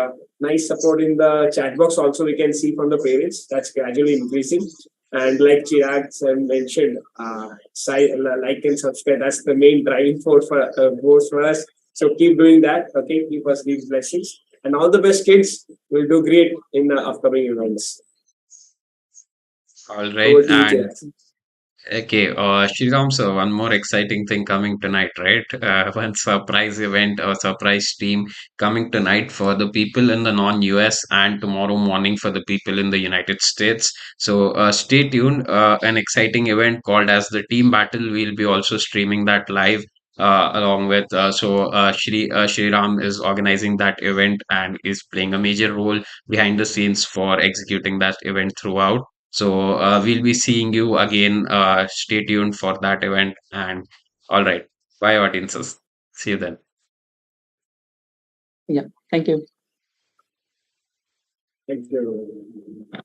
nice support in the chat box. Also, we can see from the parents that's gradually increasing. And like Chirag mentioned, like and subscribe. That's the main driving force for us. So keep doing that. Okay, keep us these blessings. And all the best, kids. Will do great in the upcoming events. All right, and Okay, Sriram, so one more exciting thing coming tonight, right? One surprise event or surprise stream coming tonight for the people in the non-US and tomorrow morning for the people in the United States. So stay tuned. An exciting event called as the Team Battle. We'll be also streaming that live along with Sriram is organizing that event and is playing a major role behind the scenes for executing that event throughout. So we'll be seeing you again. Stay tuned for that event. And all right, bye, audiences. See you then. Yeah, thank you. Thank you.